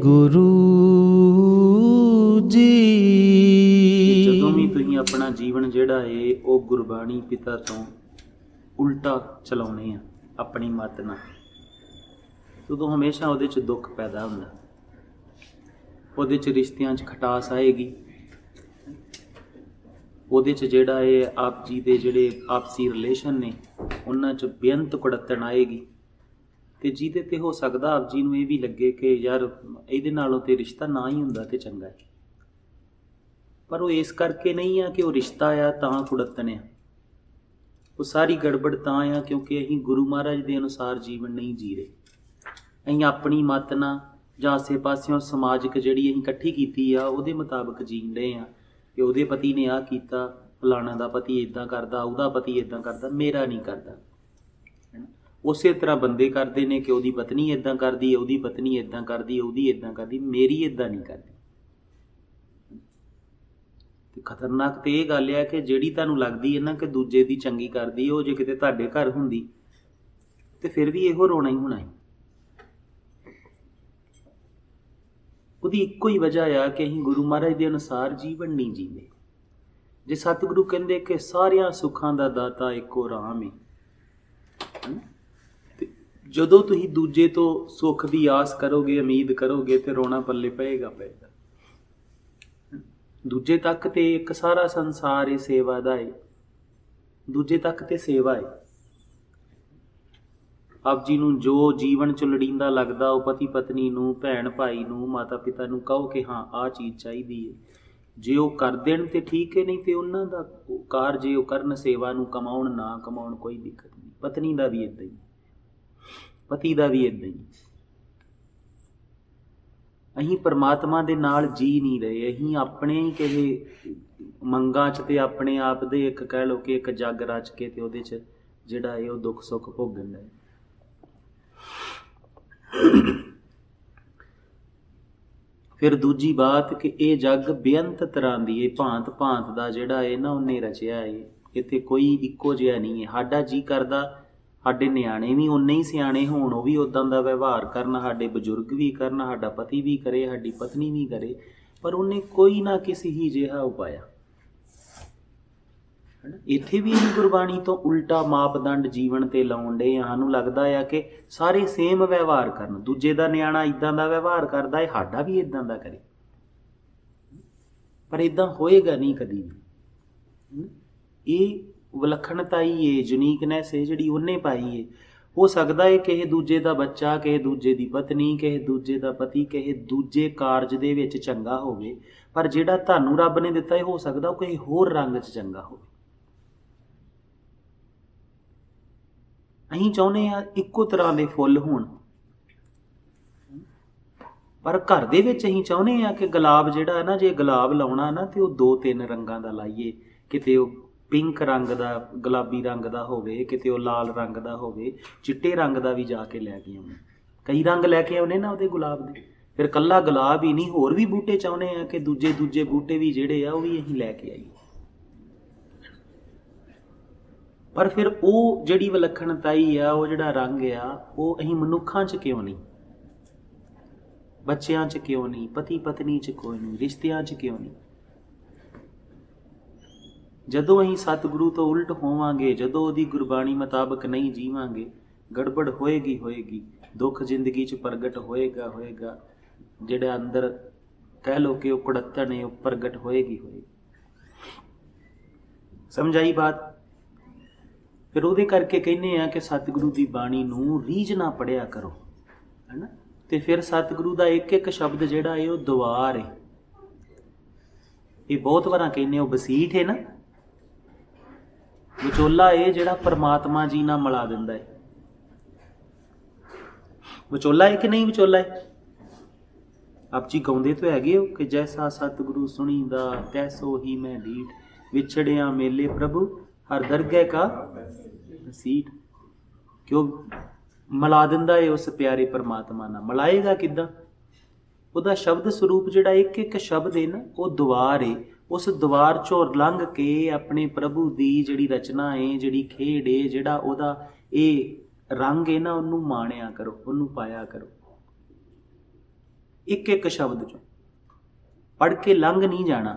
गुरु जी। ਜਦੋਂ ਵੀ ਤੁਸੀਂ ਆਪਣਾ ਜੀਵਨ ਜਿਹੜਾ ਏ ਉਹ ਗੁਰਬਾਣੀ ਪਿਤਾ ਤੋਂ ਉਲਟਾ ਚਲਾਉਣੇ ਆ ਆਪਣੀ ਮੱਤ ਨਾਲ, ਉਦੋਂ ਹਮੇਸ਼ਾ ਉਹਦੇ 'ਚ ਦੁੱਖ ਪੈਦਾ ਹੁੰਦਾ, ਉਹਦੇ 'ਚ ਰਿਸ਼ਤਿਆਂ 'ਚ ਖਟਾਸ ਆਏਗੀ, ਉਹਦੇ 'ਚ ਜਿਹੜਾ ਇਹ ਆਪ ਜੀ ਦੇ ਜਿਹੜੇ ਆਪਸੀ ਰਿਲੇਸ਼ਨ ਨੇ ਉਹਨਾਂ 'ਚ ਬੇਅੰਤ ਕੁੜੱਤਣ ਆਏਗੀ, ਅਤੇ ਜਿਹਦੇ 'ਤੇ ਹੋ ਸਕਦਾ ਆਪ ਜੀ ਨੂੰ ਇਹ ਵੀ ਲੱਗੇ ਕਿ ਯਾਰ ਇਹਦੇ ਨਾਲੋਂ ਤਾਂ ਰਿਸ਼ਤਾ ਨਾ ਹੀ ਹੁੰਦਾ ਤਾਂ ਚੰਗਾ ਹੈ। ਪਰ ਉਹ ਇਸ ਕਰਕੇ ਨਹੀਂ ਆ ਕਿ ਉਹ ਰਿਸ਼ਤਾ ਆ ਤਾਂ ਕੁੜੱਤਣ ਆ, ਉਹ ਸਾਰੀ ਗੜਬੜ ਤਾਂ ਆ ਕਿਉਂਕਿ ਅਸੀਂ ਗੁਰੂ ਮਹਾਰਾਜ ਦੇ ਅਨੁਸਾਰ ਜੀਵਨ ਨਹੀਂ ਜੀ ਰਹੇ। ਅਸੀਂ ਆਪਣੀ ਮੱਤ ਨਾਲ ਜਾਂ ਆਸੇ ਪਾਸਿਓਂ ਸਮਾਜਿਕ ਜਿਹੜੀ ਅਸੀਂ ਇਕੱਠੀ ਕੀਤੀ ਆ ਉਹਦੇ ਮੁਤਾਬਕ ਜੀਣ ਰਹੇ ਹਾਂ ਕਿ ਉਹਦੇ ਪਤੀ ਨੇ ਆਹ ਕੀਤਾ, ਫਲਾਣਾ ਦਾ ਪਤੀ ਇੱਦਾਂ ਕਰਦਾ, ਉਹਦਾ ਪਤੀ ਇੱਦਾਂ ਕਰਦਾ, ਮੇਰਾ ਨਹੀਂ ਕਰਦਾ। ਉਸੇ ਤਰ੍ਹਾਂ ਬੰਦੇ ਕਰਦੇ ਨੇ ਕਿ ਉਹਦੀ ਪਤਨੀ ਇੱਦਾਂ ਕਰਦੀ, ਉਹਦੀ ਪਤਨੀ ਇੱਦਾਂ ਕਰਦੀ, ਉਹਦੀ ਇੱਦਾਂ ਕਰਦੀ, ਮੇਰੀ ਇੱਦਾਂ ਨਹੀਂ ਕਰਦੀ। ਅਤੇ ਖਤਰਨਾਕ ਤਾਂ ਇਹ ਗੱਲ ਆ ਕਿ ਜਿਹੜੀ ਤੁਹਾਨੂੰ ਲੱਗਦੀ ਹੈ ਨਾ ਕਿ ਦੂਜੇ ਦੀ ਚੰਗੀ ਕਰਦੀ, ਉਹ ਜੇ ਕਿਤੇ ਤੁਹਾਡੇ ਘਰ ਹੁੰਦੀ ਤਾਂ ਫਿਰ ਵੀ ਇਹੋ ਰੋਣਾ ਹੀ ਹੋਣਾ ਹੈ। ਉਹਦੀ ਇੱਕੋ ਹੀ ਵਜ੍ਹਾ ਆ ਕਿ ਅਸੀਂ ਗੁਰੂ ਮਹਾਰਾਜ ਦੇ ਅਨੁਸਾਰ ਜੀਵਨ ਨਹੀਂ ਜੀਂਦੇ। ਜੇ ਸਤਿਗੁਰੂ ਕਹਿੰਦੇ ਕਿ ਸਾਰਿਆਂ ਸੁੱਖਾਂ ਦਾ ਦਾਤਾ ਇੱਕੋ ਰਾਮ ਹੈ, ਤੇ ਜਦੋਂ ਤੁਸੀਂ ਦੂਜੇ ਤੋਂ ਸੁੱਖ ਦੀ ਆਸ ਕਰੋਗੇ, ਉਮੀਦ ਕਰੋਗੇ, ਤੇ ਰੋਣਾ ਪੱਲੇ ਪਏਗਾ। ਦੂਜੇ ਤੱਕ ਤੇ ਇੱਕ ਸਾਰਾ ਸੰਸਾਰ ਇਹ ਸੇਵਾ ਦਾ ਹੈ, ਦੂਜੇ ਤੱਕ ਤੇ ਸੇਵਾ ਹੈ। ਆਪ ਜੀ ਨੂੰ ਜੋ ਜੀਵਨ 'ਚ ਲੋੜੀਂਦਾ ਲੱਗਦਾ ਉਹ ਪਤੀ ਪਤਨੀ ਨੂੰ, ਭੈਣ ਭਾਈ ਨੂੰ, ਮਾਤਾ ਪਿਤਾ ਨੂੰ ਕਹੋ ਕਿ ਹਾਂ ਆਹ ਚੀਜ਼ ਚਾਹੀਦੀ ਹੈ। ਜੇ ਉਹ ਕਰ ਦੇਣ ਤਾਂ ਠੀਕ ਹੈ, ਨਹੀਂ ਤੇ ਉਹਨਾਂ ਦਾ ਕਾਰ ਜੇ ਉਹ ਕਰਨ ਸੇਵਾ ਨੂੰ, ਕਮਾਉਣ ਨਾ ਕਮਾਉਣ ਕੋਈ ਦਿੱਕਤ ਨਹੀਂ। ਪਤਨੀ ਦਾ ਵੀ ਇੱਦਾਂ ਹੀ, ਪਤੀ ਦਾ ਵੀ ਇੱਦਾਂ ਹੀ। ਅਸੀਂ ਪਰਮਾਤਮਾ ਦੇ ਨਾਲ ਜੀ ਨਹੀਂ ਰਹੇ, ਅਸੀਂ ਆਪਣੇ ਹੀ ਕਿਸੇ ਮੰਗਾਂ 'ਚ ਤੇ ਆਪਣੇ ਆਪ ਦੇ ਇੱਕ ਕਹਿ ਲਓ ਕਿ ਇੱਕ ਜੱਗ ਰਚ ਕੇ ਤੇ ਉਹਦੇ 'ਚ ਜਿਹੜਾ ਹੈ ਉਹ ਦੁੱਖ ਸੁੱਖ ਭੋਗਣ ਦਾ। ਫਿਰ ਦੂਜੀ ਬਾਤ ਕਿ ਇਹ ਜੱਗ ਬੇਅੰਤ ਤਰ੍ਹਾਂ ਦੀ ਹੈ, ਭਾਂਤ ਭਾਂਤ ਦਾ ਜਿਹੜਾ ਹੈ ਨਾ ਉਹਨੇ ਰਚਿਆ ਹੈ। ਇੱਥੇ ਕੋਈ ਇੱਕੋ ਜਿਹਾ ਨਹੀਂ ਹੈ। ਸਾਡਾ ਜੀ ਕਰਦਾ ਸਾਡੇ ਨਿਆਣੇ ਵੀ ਓਨੇ ਹੀ ਸਿਆਣੇ ਹੋਣ, ਉਹ ਵੀ ਉੱਦਾਂ ਦਾ ਵਿਵਹਾਰ ਕਰਨ, ਸਾਡੇ ਬਜ਼ੁਰਗ ਵੀ ਕਰਨ, ਸਾਡਾ ਪਤੀ ਵੀ ਕਰੇ, ਸਾਡੀ ਪਤਨੀ ਵੀ ਕਰੇ, ਪਰ ਉਹਨੇ ਕੋਈ ਨਾ ਕਿਸੇ ਹੀ ਜਿਹਾ ਉਪਾਇਆ। ਇੱਥੇ ਵੀ ਅਸੀਂ ਗੁਰਬਾਣੀ ਤੋਂ ਉਲਟਾ ਮਾਪਦੰਡ ਜੀਵਨ 'ਤੇ ਲਾਉਣ ਡੇ। ਸਾਨੂੰ ਲੱਗਦਾ ਆ ਕਿ ਸਾਰੇ ਸੇਮ ਵਿਵਹਾਰ ਕਰਨ, ਦੂਜੇ ਦਾ ਨਿਆਣਾ ਇੱਦਾਂ ਦਾ ਵਿਵਹਾਰ ਕਰਦਾ ਹੈ, ਸਾਡਾ ਵੀ ਇੱਦਾਂ ਦਾ ਕਰੇ, ਪਰ ਇੱਦਾਂ ਹੋਏਗਾ ਨਹੀਂ ਕਦੀ ਵੀ। ਇਹ ਵਿਲੱਖਣਤਾ ਹੀ ਹੈ, ਯੂਨੀਕਨੈਸ ਹੈ ਜਿਹੜੀ ਉਹਨੇ ਪਾਈ ਹੈ। ਹੋ ਸਕਦਾ ਹੈ ਕਿਸੇ ਦੂਜੇ ਦਾ ਬੱਚਾ, ਕਿਸੇ ਦੂਜੇ ਦੀ ਪਤਨੀ, ਕਿਸੇ ਦੂਜੇ ਦਾ ਪਤੀ, ਕਿਸੇ ਦੂਜੇ ਕਾਰਜ ਦੇ ਵਿੱਚ ਚੰਗਾ ਹੋਵੇ, ਪਰ ਜਿਹੜਾ ਤੁਹਾਨੂੰ ਰੱਬ ਨੇ ਦਿੱਤਾ ਹੈ ਹੋ ਸਕਦਾ ਉਹ ਕਿਸੇ ਹੋਰ ਰੰਗ 'ਚ ਚੰਗਾ ਹੋਵੇ। ਅਸੀਂ ਚਾਹੁੰਦੇ ਹਾਂ ਇੱਕੋ ਤਰ੍ਹਾਂ ਦੇ ਫੁੱਲ ਹੋਣ, ਪਰ ਘਰ ਦੇ ਵਿੱਚ ਅਸੀਂ ਚਾਹੁੰਦੇ ਹਾਂ ਕਿ ਗੁਲਾਬ ਜਿਹੜਾ ਹੈ ਨਾ, ਜੇ ਗੁਲਾਬ ਲਾਉਣਾ ਨਾ ਤੇ ਉਹ 2-3 ਰੰਗਾਂ ਦਾ ਲਾਈਏ। ਕਿਤੇ ਉਹ ਪਿੰਕ ਰੰਗ ਦਾ, ਗੁਲਾਬੀ ਰੰਗ ਦਾ ਹੋਵੇ, ਕਿਤੇ ਉਹ ਲਾਲ ਰੰਗ ਦਾ ਹੋਵੇ, ਚਿੱਟੇ ਰੰਗ ਦਾ ਵੀ ਜਾ ਕੇ ਲੈ ਕੇ ਆਉਣੇ। ਕਈ ਰੰਗ ਲੈ ਕੇ ਆਉਣੇ ਨਾ ਉਹਦੇ ਗੁਲਾਬ ਦੇ। ਫਿਰ ਇਕੱਲਾ ਗੁਲਾਬ ਹੀ ਨਹੀਂ, ਹੋਰ ਵੀ ਬੂਟੇ ਚਾਹੁੰਦੇ ਆ ਕਿ ਦੂਜੇ ਬੂਟੇ ਵੀ ਜਿਹੜੇ ਆ ਉਹ ਵੀ ਅਸੀਂ ਲੈ ਕੇ ਆਈਏ। ਪਰ ਫਿਰ ਉਹ ਜਿਹੜੀ ਵਿਲੱਖਣਤਾਈ ਆ, ਉਹ ਜਿਹੜਾ ਰੰਗ ਆ, ਉਹ ਅਸੀਂ ਮਨੁੱਖਾਂ 'ਚ ਕਿਉਂ ਨਹੀਂ, ਬੱਚਿਆਂ 'ਚ ਕਿਉਂ ਨਹੀਂ, ਪਤੀ ਪਤਨੀ 'ਚ ਕੋਈ ਨਹੀਂ, ਰਿਸ਼ਤਿਆਂ 'ਚ ਕਿਉਂ ਨਹੀਂ? ਜਦੋਂ ਅਸੀਂ ਸਤਿਗੁਰੂ ਤੋਂ ਉਲਟ ਹੋਵਾਂਗੇ, ਜਦੋਂ ਉਹਦੀ ਗੁਰਬਾਣੀ ਮੁਤਾਬਕ ਨਹੀਂ ਜੀਵਾਂਗੇ, ਗੜਬੜ ਹੋਏਗੀ। ਦੁੱਖ ਜ਼ਿੰਦਗੀ 'ਚ ਪ੍ਰਗਟ ਹੋਏਗਾ। ਜਿਹੜਾ ਅੰਦਰ ਕਹਿ ਲਓ ਕਿ ਉਹ ਕੁੜੱਤਣ ਹੈ, ਉਹ ਪ੍ਰਗਟ ਹੋਏਗੀ। ਸਮਝਾਈ ਬਾਤ? ਫਿਰ ਉਹਦੇ ਕਰਕੇ ਕਹਿੰਦੇ ਆ ਕਿ ਸਤਿਗੁਰੂ ਦੀ ਬਾਣੀ ਨੂੰ ਰੀਝ ਨਾ ਪੜ੍ਹਿਆ ਕਰੋ, ਹੈ ਨਾ। ਅਤੇ ਫਿਰ ਸਤਿਗੁਰੂ ਦਾ ਇੱਕ ਸ਼ਬਦ ਜਿਹੜਾ ਹੈ ਉਹ ਦੁਆਰ ਹੈ। ਇਹ ਬਹੁਤ ਵਾਰਾਂ ਕਹਿੰਦੇ ਉਹ ਵਸੀਠ ਹੈ ਨਾ, ਵਿਚੋਲਾ ਇਹ ਜਿਹੜਾ ਪਰਮਾਤਮਾ ਜੀ ਨਾਲ ਮਿਲਾ ਦਿੰਦਾ ਹੈ। ਵਿਚੋਲਾ ਹੈ ਕਿ ਨਹੀਂ ਵਿਚੋਲਾ ਹੈ? ਆਪ ਜੀ ਗਾਉਂਦੇ ਤਾਂ ਹੈਗੇ ਹੋ ਕਿ ਜੈਸਾ ਸਤਿਗੁਰੂ ਸੁਣੀਦਾ ਤੈਸੋ ਹੀ ਮੈਂ ਢੀਠ, ਵਿਛੜਿਆ ਮੇਲੇ ਪ੍ਰਭੂ ਹਰ ਦਰਗਹਿ ਕਾ ਵਸੀਠ। ਕਿਉਂ ਮਿਲਾ ਦਿੰਦਾ ਹੈ ਉਸ ਪਿਆਰੇ ਪਰਮਾਤਮਾ ਨਾਲ? ਮਿਲਾਏਗਾ ਕਿੱਦਾਂ? ਉਹਦਾ ਸ਼ਬਦ ਸਰੂਪ ਜਿਹੜਾ ਇੱਕ ਸ਼ਬਦ ਹੈ ਨਾ, ਉਹ ਦੁਆਰ ਹੈ। ਉਸ ਦੁਆਰ 'ਚੋਂ ਲੰਘ ਕੇ ਆਪਣੇ ਪ੍ਰਭੂ ਦੀ ਜਿਹੜੀ ਰਚਨਾ ਹੈ, ਜਿਹੜੀ ਖੇਡ ਹੈ, ਜਿਹੜਾ ਉਹਦਾ ਇਹ ਰੰਗ ਹੈ ਨਾ, ਉਹਨੂੰ ਮਾਣਿਆ ਕਰੋ, ਉਹਨੂੰ ਪਾਇਆ ਕਰੋ। एक एक शब्द चो पढ़ के लंघ नहीं जाना।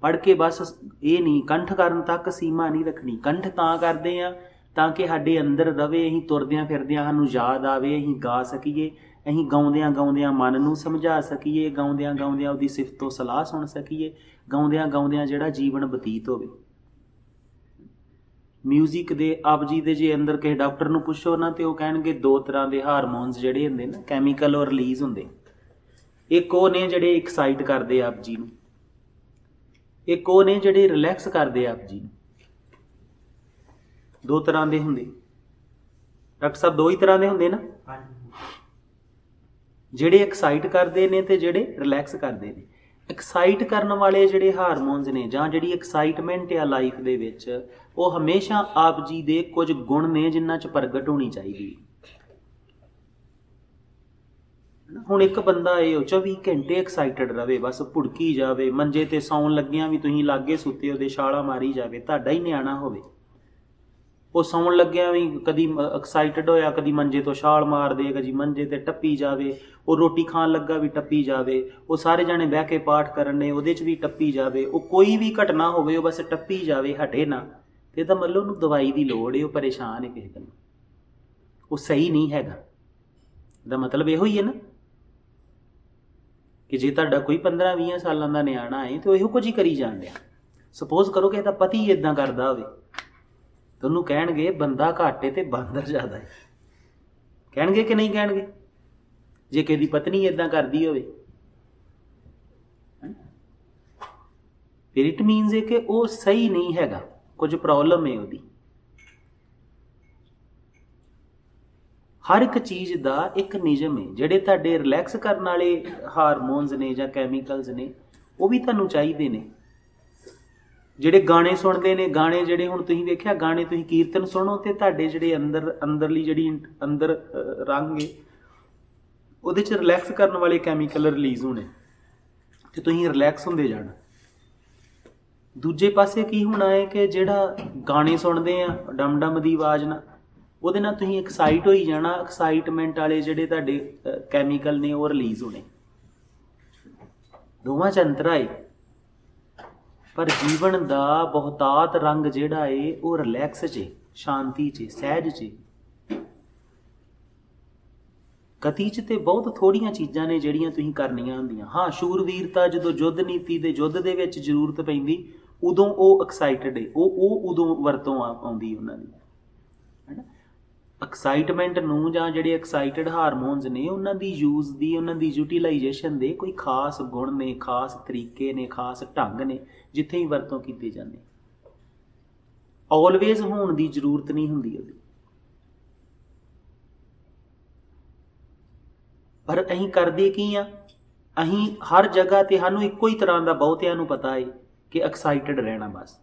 पढ़ के बस ये नहीं, कंठ करन तक सीमा नहीं रखनी। कंठ तां करदे आ ਤਾਂ कि साडे अंदर रवे, असीं तुरदियां फिरदियां सानूं याद आवे, असीं गा सकीए, असीं गाउंदियां गाउंदियां मन नूं समझा सकीए, गाउंदियां गाउंदियां ਉਹਦੀ सिफतो सलाह सुन सकीए, गाउंदियां गाउंदियां ਜਿਹੜਾ जीवन बतीत होवे। म्यूजिक ਦੇ ਆਪ ਜੀ ਦੇ ਜੇ ਅੰਦਰ ਕਿਸੇ ਡਾਕਟਰ ਨੂੰ ਪੁੱਛੋ ਨਾ ਤੇ ਉਹ ਕਹਿਣਗੇ ਦੋ ਤਰ੍ਹਾਂ ਦੇ ਹਾਰਮੋਨਸ ਜਿਹੜੇ ਹੁੰਦੇ ਨਾ ਕੈਮੀਕਲ ਉਹ ਰਿਲੀਜ਼ ਹੁੰਦੇ। ਇੱਕ ਉਹ ਨੇ ਜਿਹੜੇ ਐਕਸਾਈਟ ਕਰਦੇ ਆਪ ਜੀ ਨੂੰ, ਇੱਕ ਉਹ ਨੇ ਜਿਹੜੇ ਰਿਲੈਕਸ ਕਰਦੇ ਆਪ ਜੀ ਨੂੰ। ਦੋ ਤਰ੍ਹਾਂ ਦੇ ਹੁੰਦੇ ਡਾਕਟਰ ਸਾਹਿਬ, ਦੋ ਹੀ ਤਰ੍ਹਾਂ ਦੇ ਹੁੰਦੇ ਨਾ, ਜਿਹੜੇ ਐਕਸਾਈਟ ਕਰਦੇ ਨੇ ਤੇ ਜਿਹੜੇ ਰਿਲੈਕਸ ਕਰਦੇ ਨੇ। ਐਕਸਾਈਟ ਕਰਨ ਵਾਲੇ ਜਿਹੜੇ ਹਾਰਮੋਨਸ ਨੇ ਜਾਂ ਜਿਹੜੀ ਐਕਸਾਈਟਮੈਂਟ ਆ ਲਾਈਫ ਦੇ ਵਿੱਚ, ਉਹ ਹਮੇਸ਼ਾ ਆਪ ਜੀ ਦੇ ਕੁਝ ਗੁਣ ਨੇ ਜਿਨ੍ਹਾਂ 'ਚ ਪ੍ਰਗਟ ਹੋਣੀ ਚਾਹੀਦੀ। ਹੁਣ ਇੱਕ ਬੰਦਾ ਇਹ 24 ਘੰਟੇ ਐਕਸਾਈਟਡ ਰਵੇ, ਬਸ ਭੁੜਕੀ ਜਾਵੇ, ਮੰਜੇ ਤੇ ਸੌਣ ਲੱਗਿਆਂ ਵੀ ਤੁਸੀਂ ਲਾਗੇ ਸੁੱਤੇ ਉਹਦੇ ਛਾਲਾਂ ਮਾਰੀ ਜਾਵੇ, ਤੁਹਾਡਾ ਹੀ ਨਿਆਣਾ ਹੋਵੇ, ਉਹ ਸੌਣ ਲੱਗਿਆ ਵੀ ਕਦੀ ਐਕਸਾਈਟਡ ਹੋਇਆ, ਕਦੀ ਮੰਜੇ ਤੋਂ ਛਾਲ ਮਾਰ ਦੇ, ਕਦੀ ਮੰਜੇ ਤੇ ਟੱਪੀ ਜਾਵੇ, ਉਹ ਰੋਟੀ ਖਾਣ ਲੱਗਾ ਵੀ ਟੱਪੀ ਜਾਵੇ, ਉਹ ਸਾਰੇ ਜਾਣੇ ਬਹਿ ਕੇ ਪਾਠ ਕਰਨ ਨੇ ਉਹਦੇ 'ਚ ਵੀ ਟੱਪੀ ਜਾਵੇ, ਉਹ ਕੋਈ ਵੀ ਘਟਨਾ ਹੋਵੇ ਉਹ ਬਸ ਟੱਪੀ ਜਾਵੇ, ਹਟੇ ਨਾ, ਤੇ ਇਹਦਾ ਮਤਲਬ ਉਹਨੂੰ ਦਵਾਈ ਦੀ ਲੋੜ ਹੈ, ਉਹ ਪਰੇਸ਼ਾਨ ਹੈ ਕਿਸੇ ਗੱਲੋਂ, ਉਹ ਸਹੀ ਨਹੀਂ ਹੈਗਾ। ਇਹਦਾ ਮਤਲਬ ਇਹੋ ਹੀ ਹੈ ਨਾ ਕਿ ਜੇ ਤੁਹਾਡਾ ਕੋਈ 15-20 ਸਾਲਾਂ ਦਾ ਨਿਆਣਾ ਹੈ ਤੇ ਉਹ ਇਹੋ ਕੁਝ ਹੀ ਕਰੀ ਜਾਣ ਡਿਆ। ਸਪੋਜ਼ ਕਰੋ ਕਿ ਇਹਦਾ ਪਤੀ ਇੱਦਾਂ ਕਰਦਾ ਹੋਵੇ, ਤੇ ਉਹਨੂੰ ਕਹਿਣਗੇ ਬੰਦਾ ਘੱਟ ਹੈ ਤੇ ਬਾਂਦਰ ਜ਼ਿਆਦਾ ਹੈ, ਕਹਿਣਗੇ ਕਿ ਨਹੀਂ ਕਹਿਣਗੇ? ਜੇ ਕਿਸੇ ਦੀ ਪਤਨੀ ਇੱਦਾਂ ਕਰਦੀ ਹੋਵੇ ਫਿਰ ਇਟ ਮੀਨਸ ਹੈ ਕਿ ਉਹ ਸਹੀ ਨਹੀਂ ਹੈਗਾ, ਕੁਝ ਪ੍ਰੋਬਲਮ ਹੈ ਉਹਦੀ। ਹਰ ਇੱਕ ਚੀਜ਼ ਦਾ ਇੱਕ ਨਿਯਮ ਹੈ। ਜਿਹੜੇ ਤੁਹਾਡੇ ਰਿਲੈਕਸ ਕਰਨ ਵਾਲੇ ਹਾਰਮੋਨਸ ਨੇ ਜਾਂ ਕੈਮੀਕਲਸ ਨੇ ਉਹ ਵੀ ਤੁਹਾਨੂੰ ਚਾਹੀਦੇ ਨੇ। ਜਿਹੜੇ ਗਾਣੇ ਸੁਣਦੇ ਨੇ, ਗਾਣੇ ਜਿਹੜੇ ਹੁਣ ਤੁਸੀਂ ਵੇਖਿਆ, ਗਾਣੇ ਤੁਸੀਂ ਕੀਰਤਨ ਸੁਣੋ ਤੇ ਤੁਹਾਡੇ ਜਿਹੜੇ ਅੰਦਰਲੀ ਜਿਹੜੀ ਅੰਦਰ ਰੰਗ ਹੈ ਉਹਦੇ 'ਚ ਰਿਲੈਕਸ ਕਰਨ ਵਾਲੇ ਕੈਮੀਕਲ ਰਿਲੀਜ਼ ਹੋਣੇ ਤੇ ਤੁਸੀਂ ਰਿਲੈਕਸ ਹੁੰਦੇ ਜਾਣਾ। ਦੂਜੇ ਪਾਸੇ ਕੀ ਹੋਣਾ ਹੈ ਕਿ ਜਿਹੜਾ ਗਾਣੇ ਸੁਣਦੇ ਆ ਡਮ ਡਮ ਦੀ ਆਵਾਜ਼ ਨਾਲ, ਉਹਦੇ ਨਾਲ ਤੁਸੀਂ ਐਕਸਾਈਟ ਹੋਈ ਜਾਣਾ, ਐਕਸਾਈਟਮੈਂਟ ਵਾਲੇ ਜਿਹੜੇ ਤੁਹਾਡੇ ਕੈਮੀਕਲ ਨੇ ਉਹ ਰਿਲੀਜ਼ ਹੋਣੇ। ਦੋਵਾਂ 'ਚ ਅੰਤਰ ਹੈ। ਪਰ ਜੀਵਨ ਦਾ ਬਹੁਤਾਤ ਰੰਗ ਜਿਹੜਾ ਏ ਉਹ ਰਿਲੈਕਸ 'ਚ, ਸ਼ਾਂਤੀ 'ਚ, ਸਹਿਜ 'ਚ। ਗਤੀ 'ਚ ਤੇ ਬਹੁਤ ਥੋੜ੍ਹੀਆਂ ਚੀਜ਼ਾਂ ਨੇ ਜਿਹੜੀਆਂ ਤੁਸੀਂ ਕਰਨੀਆਂ ਹੁੰਦੀਆਂ। ਹਾਂ, ਸ਼ੂਰਵੀਰਤਾ ਜਦੋਂ ਯੁੱਧ ਨੀਤੀ ਦੇ ਯੁੱਧ ਦੇ ਵਿੱਚ ਜ਼ਰੂਰਤ ਪੈਂਦੀ ਉਦੋਂ ਉਹ ਐਕਸਾਈਟਡ ਏ, ਉਹ ਉਦੋਂ ਵਰਤੋਂ ਆਉਂਦੀ ਉਹਨਾਂ ਦੀ, ਹੈ ਨਾ। ਐਕਸਾਈਟਮੈਂਟ ਨੂੰ ਜਾਂ ਜਿਹੜੇ ਐਕਸਾਈਟਡ ਹਾਰਮੋਨਸ ਨੇ ਉਹਨਾਂ ਦੀ ਯੂਜ਼ ਦੀ, ਉਹਨਾਂ ਦੀ ਯੂਟੀਲਾਈਜੇਸ਼ਨ ਦੇ ਕੋਈ ਖਾਸ ਗੁਣ ਨੇ, ਖਾਸ ਤਰੀਕੇ ਨੇ, ਖਾਸ ਢੰਗ ਨੇ ਜਿੱਥੇ ਹੀ ਵਰਤੋਂ ਕੀਤੀ ਜਾਂਦੀ। ਆਲਵੇਜ਼ ਹੋਣ ਦੀ ਜ਼ਰੂਰਤ ਨਹੀਂ ਹੁੰਦੀ ਉਹਦੀ। ਪਰ ਅਸੀਂ ਕਰਦੇ ਕੀ ਆ? ਅਸੀਂ ਹਰ ਜਗ੍ਹਾ ਤੇ ਸਾਨੂੰ ਇੱਕੋ ਹੀ ਤਰ੍ਹਾਂ ਦਾ ਬਹੁਤਿਆਂ ਨੂੰ ਪਤਾ ਹੈ ਕਿ ਐਕਸਾਈਟਡ ਰਹਿਣਾ ਬਸ।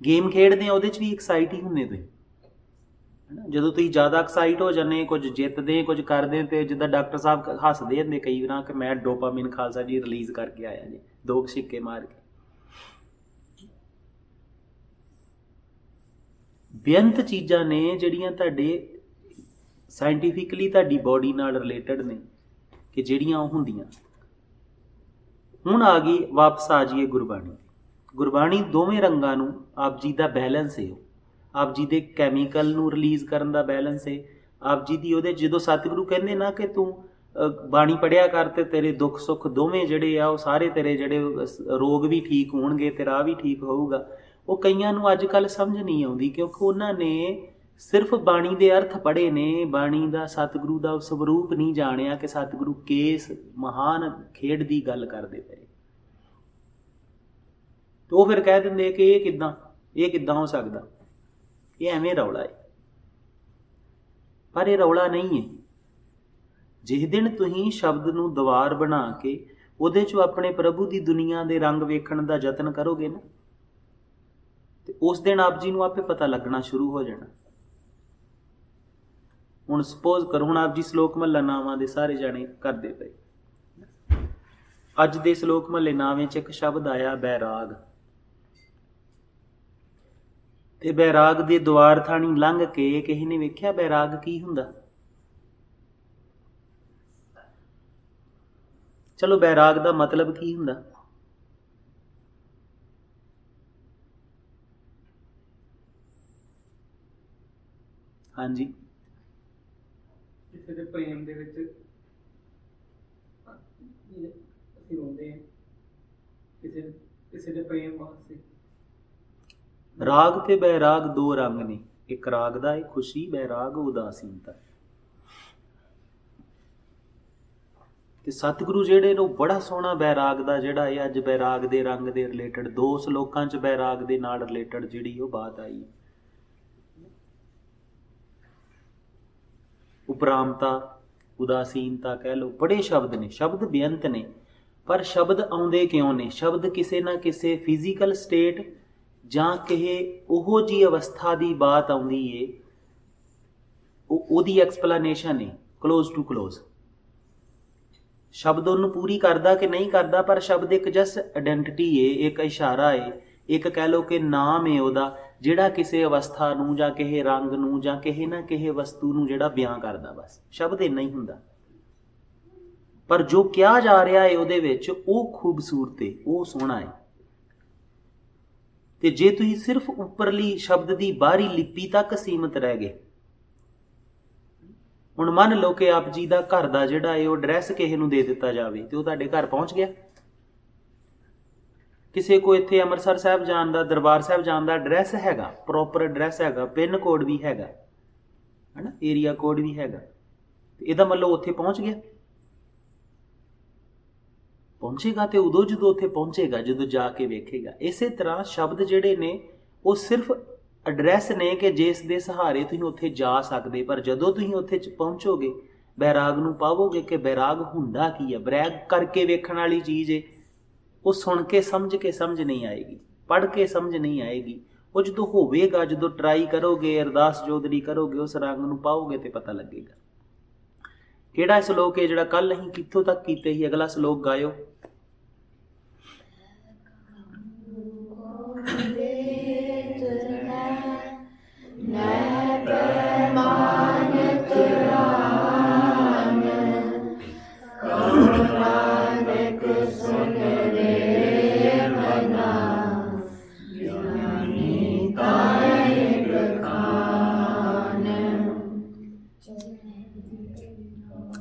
ਗੇਮ ਖੇਡਦੇ ਆ ਉਹਦੇ 'ਚ ਵੀ ਐਕਸਾਈਟ ਹੀ ਹੁੰਦੇ ਤੁਸੀਂ, ਹੈ ਨਾ। ਜਦੋਂ ਤੁਸੀਂ ਜ਼ਿਆਦਾ ਐਕਸਾਈਟ ਹੋ ਜਾਂਦੇ, ਕੁਝ ਜਿੱਤਦੇ, ਕੁਝ ਕਰਦੇ, ਤੇ ਜਿੱਦਾਂ ਡਾਕਟਰ ਸਾਹਿਬ ਹੱਸਦੇ ਹੁੰਦੇ ਕਈ ਵਾਰ ਕਿ ਮੈਂ ਡੋਪਾਮਿਨ ਖਾਲਸਾ ਜੀ ਰਿਲੀਜ਼ ਕਰਕੇ ਆਇਆ ਜੀ, 2 ਸਿੱਕੇ ਮਾਰ ਕੇ। ਬੇਅੰਤ ਚੀਜ਼ਾਂ ਨੇ ਜਿਹੜੀਆਂ ਤੁਹਾਡੇ ਸਾਇੰਟੀਫਿਕਲੀ ਤੁਹਾਡੀ ਬੋਡੀ ਨਾਲ ਰਿਲੇਟਡ ਨੇ ਕਿ ਜਿਹੜੀਆਂ ਉਹ ਹੁੰਦੀਆਂ। ਹੁਣ ਆ ਗਈ, ਵਾਪਸ ਆ ਜਾਈਏ ਗੁਰਬਾਣੀ। ਗੁਰਬਾਣੀ ਦੋਵੇਂ ਰੰਗਾਂ ਨੂੰ, ਆਪ ਜੀ ਦਾ ਬੈਲੈਂਸ ਹੈ, ਆਪ ਜੀ ਦੇ ਕੈਮੀਕਲ ਨੂੰ ਰਿਲੀਜ਼ ਕਰਨ ਦਾ ਬੈਲੈਂਸ ਹੈ, ਆਪ ਜੀ ਦੀ ਉਹਦੇ। ਜਦੋਂ ਸਤਿਗੁਰੂ ਕਹਿੰਦੇ ਨਾ ਕਿ ਤੂੰ ਬਾਣੀ ਪੜ੍ਹਿਆ ਕਰ ਤੇ ਤੇਰੇ ਦੁੱਖ ਸੁੱਖ ਦੋਵੇਂ ਜਿਹੜੇ ਆ ਉਹ ਸਾਰੇ ਤੇਰੇ ਜਿਹੜੇ ਰੋਗ ਵੀ ਠੀਕ ਹੋਣਗੇ, ਤੇਰਾ ਵੀ ਠੀਕ ਹੋਊਗਾ, ਉਹ ਕਈਆਂ ਨੂੰ ਅੱਜ ਕੱਲ੍ਹ ਸਮਝ ਨਹੀਂ ਆਉਂਦੀ ਕਿਉਂਕਿ ਉਹਨਾਂ ਨੇ ਸਿਰਫ ਬਾਣੀ ਦੇ ਅਰਥ ਪੜ੍ਹੇ ਨੇ, ਬਾਣੀ ਦਾ, ਸਤਿਗੁਰੂ ਦਾ ਸਵਰੂਪ ਨਹੀਂ ਜਾਣਿਆ ਕਿ ਸਤਿਗੁਰੂ ਕਿਸ ਮਹਾਨ ਖੇਡ ਦੀ ਗੱਲ ਕਰਦੇ ਪਏ। ਤੇ ਉਹ ਫਿਰ ਕਹਿ ਦਿੰਦੇ ਕਿ ਇਹ ਕਿੱਦਾਂ ਹੋ ਸਕਦਾ, ਇਹ ਐਵੇਂ ਰੌਲਾ ਹੈ। ਪਰ ਇਹ ਰੌਲਾ ਨਹੀਂ ਹੈ। ਜਿਸ ਦਿਨ ਤੁਸੀਂ ਸ਼ਬਦ ਨੂੰ ਦੀਵਾਰ ਬਣਾ ਕੇ ਉਹਦੇ 'ਚੋਂ ਆਪਣੇ ਪ੍ਰਭੂ ਦੀ ਦੁਨੀਆ ਦੇ ਰੰਗ ਵੇਖਣ ਦਾ ਯਤਨ ਕਰੋਗੇ ਨਾ, ਤੇ ਉਸ ਦਿਨ ਆਪ ਜੀ ਨੂੰ ਆਪੇ ਪਤਾ ਲੱਗਣਾ ਸ਼ੁਰੂ ਹੋ ਜਾਣਾ। ਹੁਣ ਸਪੋਜ਼ ਕਰੋ, ਹੁਣ ਆਪ ਜੀ ਸ਼ਲੋਕ ਮਹੱਲਾ ਨਾਵਾਂ ਦੇ ਸਾਰੇ ਜਾਣੇ ਕਰਦੇ ਪਏ। ਅੱਜ ਦੇ ਸ਼ਲੋਕ ਮਹੱਲੇ ਨਾਵੇਂ 'ਚ ਇੱਕ ਸ਼ਬਦ ਆਇਆ ਬੈਰਾਗ, ਤੇ ਬੈਰਾਗ ਦੇ ਦੁਆਰ ਥਾਣੀ ਲੰਘ ਕੇ ਕਿਸੇ ਨੇ ਵੇਖਿਆ ਬੈਰਾਗ ਕੀ ਹੁੰਦਾ? चलो बैराग का मतलब की हुंदा? हाँ जी, ਕਿਸੇ ਦੇ ਪ੍ਰੇਮ ਦੇ ਵਿੱਚ ਅਸੀਂ ਰੋਂਦੇ ਹਾਂ, ਕਿਸੇ ਦੇ ਪ੍ਰੇਮ ਵਾਸਤੇ। राग ते बैराग दो रंग ने, एक राग दा है खुशी, बैराग उदासीनता। ते सतगुरु ਜਿਹੜੇ ਨੇ ਬੜਾ ਸੋਹਣਾ बैराग ਦਾ ਜਿਹੜਾ ਹੈ ਅੱਜ बैराग ਦੇ ਰੰਗ ਦੇ ਰਿਲੇਟਡ 2 ਸ਼ਲੋਕਾਂ 'ਚ बैराग ਦੇ ਨਾਲ ਰਿਲੇਟਡ ਜਿਹੜੀ ਉਹ ਬਾਤ ਆਈ। ਉਪਰਾਮਤਾ, ਉਦਾਸੀਨਤਾ ਕਹਿ ਲਓ, ਬੜੇ ਸ਼ਬਦ ਨੇ, ਸ਼ਬਦ ਬੇਅੰਤ ਨੇ, ਪਰ ਸ਼ਬਦ ਆਉਂਦੇ ਕਿਉਂ ਨੇ? ਸ਼ਬਦ ਕਿਸੇ ਨਾ ਕਿਸੇ ਫਿਜ਼ੀਕਲ ਸਟੇਟ ਜਾਂ ਕਿਸੇ ਉਹੋ ਜਿਹੀ ਅਵਸਥਾ ਦੀ ਬਾਤ ਆਉਂਦੀ ਏ, ਉਹਦੀ ਐਕਸਪਲੇਨੇਸ਼ਨ ਹੈ ਕਲੋਜ਼ ਟੂ ਕਲੋਜ਼। ਸ਼ਬਦ ਉਹਨੂੰ ਪੂਰੀ ਕਰਦਾ ਕਿ ਨਹੀਂ ਕਰਦਾ, ਪਰ ਸ਼ਬਦ ਇੱਕ ਜਸਟ ਆਇਡੈਂਟੀਟੀ ਏ, ਇੱਕ ਇਸ਼ਾਰਾ ਏ, ਇੱਕ ਕਹਿ ਲਓ ਕਿ ਨਾਮ ਏ ਉਹਦਾ, ਜਿਹੜਾ ਕਿਸੇ ਅਵਸਥਾ ਨੂੰ ਜਾਂ ਕਿਸੇ ਰੰਗ ਨੂੰ ਜਾਂ ਕਿਸੇ ਨਾ ਕਿਸੇ ਵਸਤੂ ਨੂੰ ਜਿਹੜਾ ਬਿਆਨ ਕਰਦਾ। ਬਸ ਸ਼ਬਦ ਇੰਨਾ ਹੀ ਹੁੰਦਾ, ਪਰ ਜੋ ਕਿਹਾ ਜਾ ਰਿਹਾ ਹੈ ਉਹਦੇ ਵਿੱਚ ਉਹ ਖੂਬਸੂਰਤ ਏ, ਉਹ ਸੋਹਣਾ ਹੈ। ਤੇ ਜੇ ਤੁਸੀਂ ਸਿਰਫ ਉੱਪਰਲੀ ਸ਼ਬਦ ਦੀ ਬਾਹਰੀ ਲਿਪੀ ਤੱਕ ਸੀਮਤ ਰਹਿ ਗਏ, ਹੁਣ ਮੰਨ ਲਓ ਕਿ ਆਪ ਜੀ ਦਾ ਘਰ ਦਾ ਜਿਹੜਾ ਹੈ ਉਹ ਐਡਰੈਸ ਕਿਸੇ ਨੂੰ ਦੇ ਦਿੱਤਾ ਜਾਵੇ ਤੇ ਉਹ ਤੁਹਾਡੇ ਘਰ ਪਹੁੰਚ ਗਿਆ। ਕਿਸੇ ਕੋ ਇੱਥੇ ਅੰਮ੍ਰਿਤਸਰ ਸਾਹਿਬ ਜਾਣ ਦਾ, ਦਰਬਾਰ ਸਾਹਿਬ ਜਾਣ ਦਾ ਐਡਰੈਸ ਹੈਗਾ, ਪ੍ਰੋਪਰ ਐਡਰੈਸ ਹੈਗਾ, ਪਿੰਨ ਕੋਡ ਵੀ ਹੈਗਾ, ਹੈ ਨਾ, ਏਰੀਆ ਕੋਡ ਵੀ ਹੈਗਾ, ਤੇ ਇਹਦਾ ਮਤਲਬ ਉੱਥੇ ਪਹੁੰਚ ਗਿਆ। ਪਹੁੰਚੇਗਾ ਤੇ ਉਦੋਂ ਜਦੋਂ ਉੱਥੇ ਪਹੁੰਚੇਗਾ, ਜਦੋਂ ਜਾ ਕੇ ਵੇਖੇਗਾ। ਇਸੇ ਤਰ੍ਹਾਂ ਸ਼ਬਦ ਜਿਹੜੇ ਨੇ ਉਹ ਸਿਰਫ ਐਡਰੈਸ ਨੇ ਕਿ ਜਿਸ ਦੇ ਸਹਾਰੇ ਤੁਸੀਂ ਉੱਥੇ ਜਾ ਸਕਦੇ, ਪਰ ਜਦੋਂ ਤੁਸੀਂ ਉੱਥੇ ਪਹੁੰਚੋਗੇ, बैराग ਨੂੰ ਪਾਵੋਗੇ ਕਿ बैराग ਹੁੰਦਾ ਕੀ ਹੈ। बैराग ਕਰਕੇ ਵੇਖਣ ਵਾਲੀ ਚੀਜ਼ ਹੈ, ਉਹ ਸੁਣ ਕੇ ਸਮਝ ਨਹੀਂ ਆਏਗੀ, ਪੜ੍ਹ ਕੇ ਸਮਝ ਨਹੀਂ ਆਏਗੀ। ਉਹ ਜਦੋਂ ਹੋਵੇਗਾ, ਜਦੋਂ ਟਰਾਈ ਕਰੋਗੇ, ਅਰਦਾਸ ਜੋਦਰੀ ਕਰੋਗੇ, ਉਸ ਰੰਗ ਨੂੰ ਪਾਓਗੇ ਤੇ ਪਤਾ ਲੱਗੇਗਾ। ਕਿਹੜਾ ਸ਼ਲੋਕ ਹੈ ਜਿਹੜਾ ਕੱਲ ਅਸੀਂ ਕਿੱਥੋਂ ਤੱਕ ਕੀਤੇ ਸੀ? ਅਗਲਾ ਸ਼ਲੋਕ ਗਾਇਓ।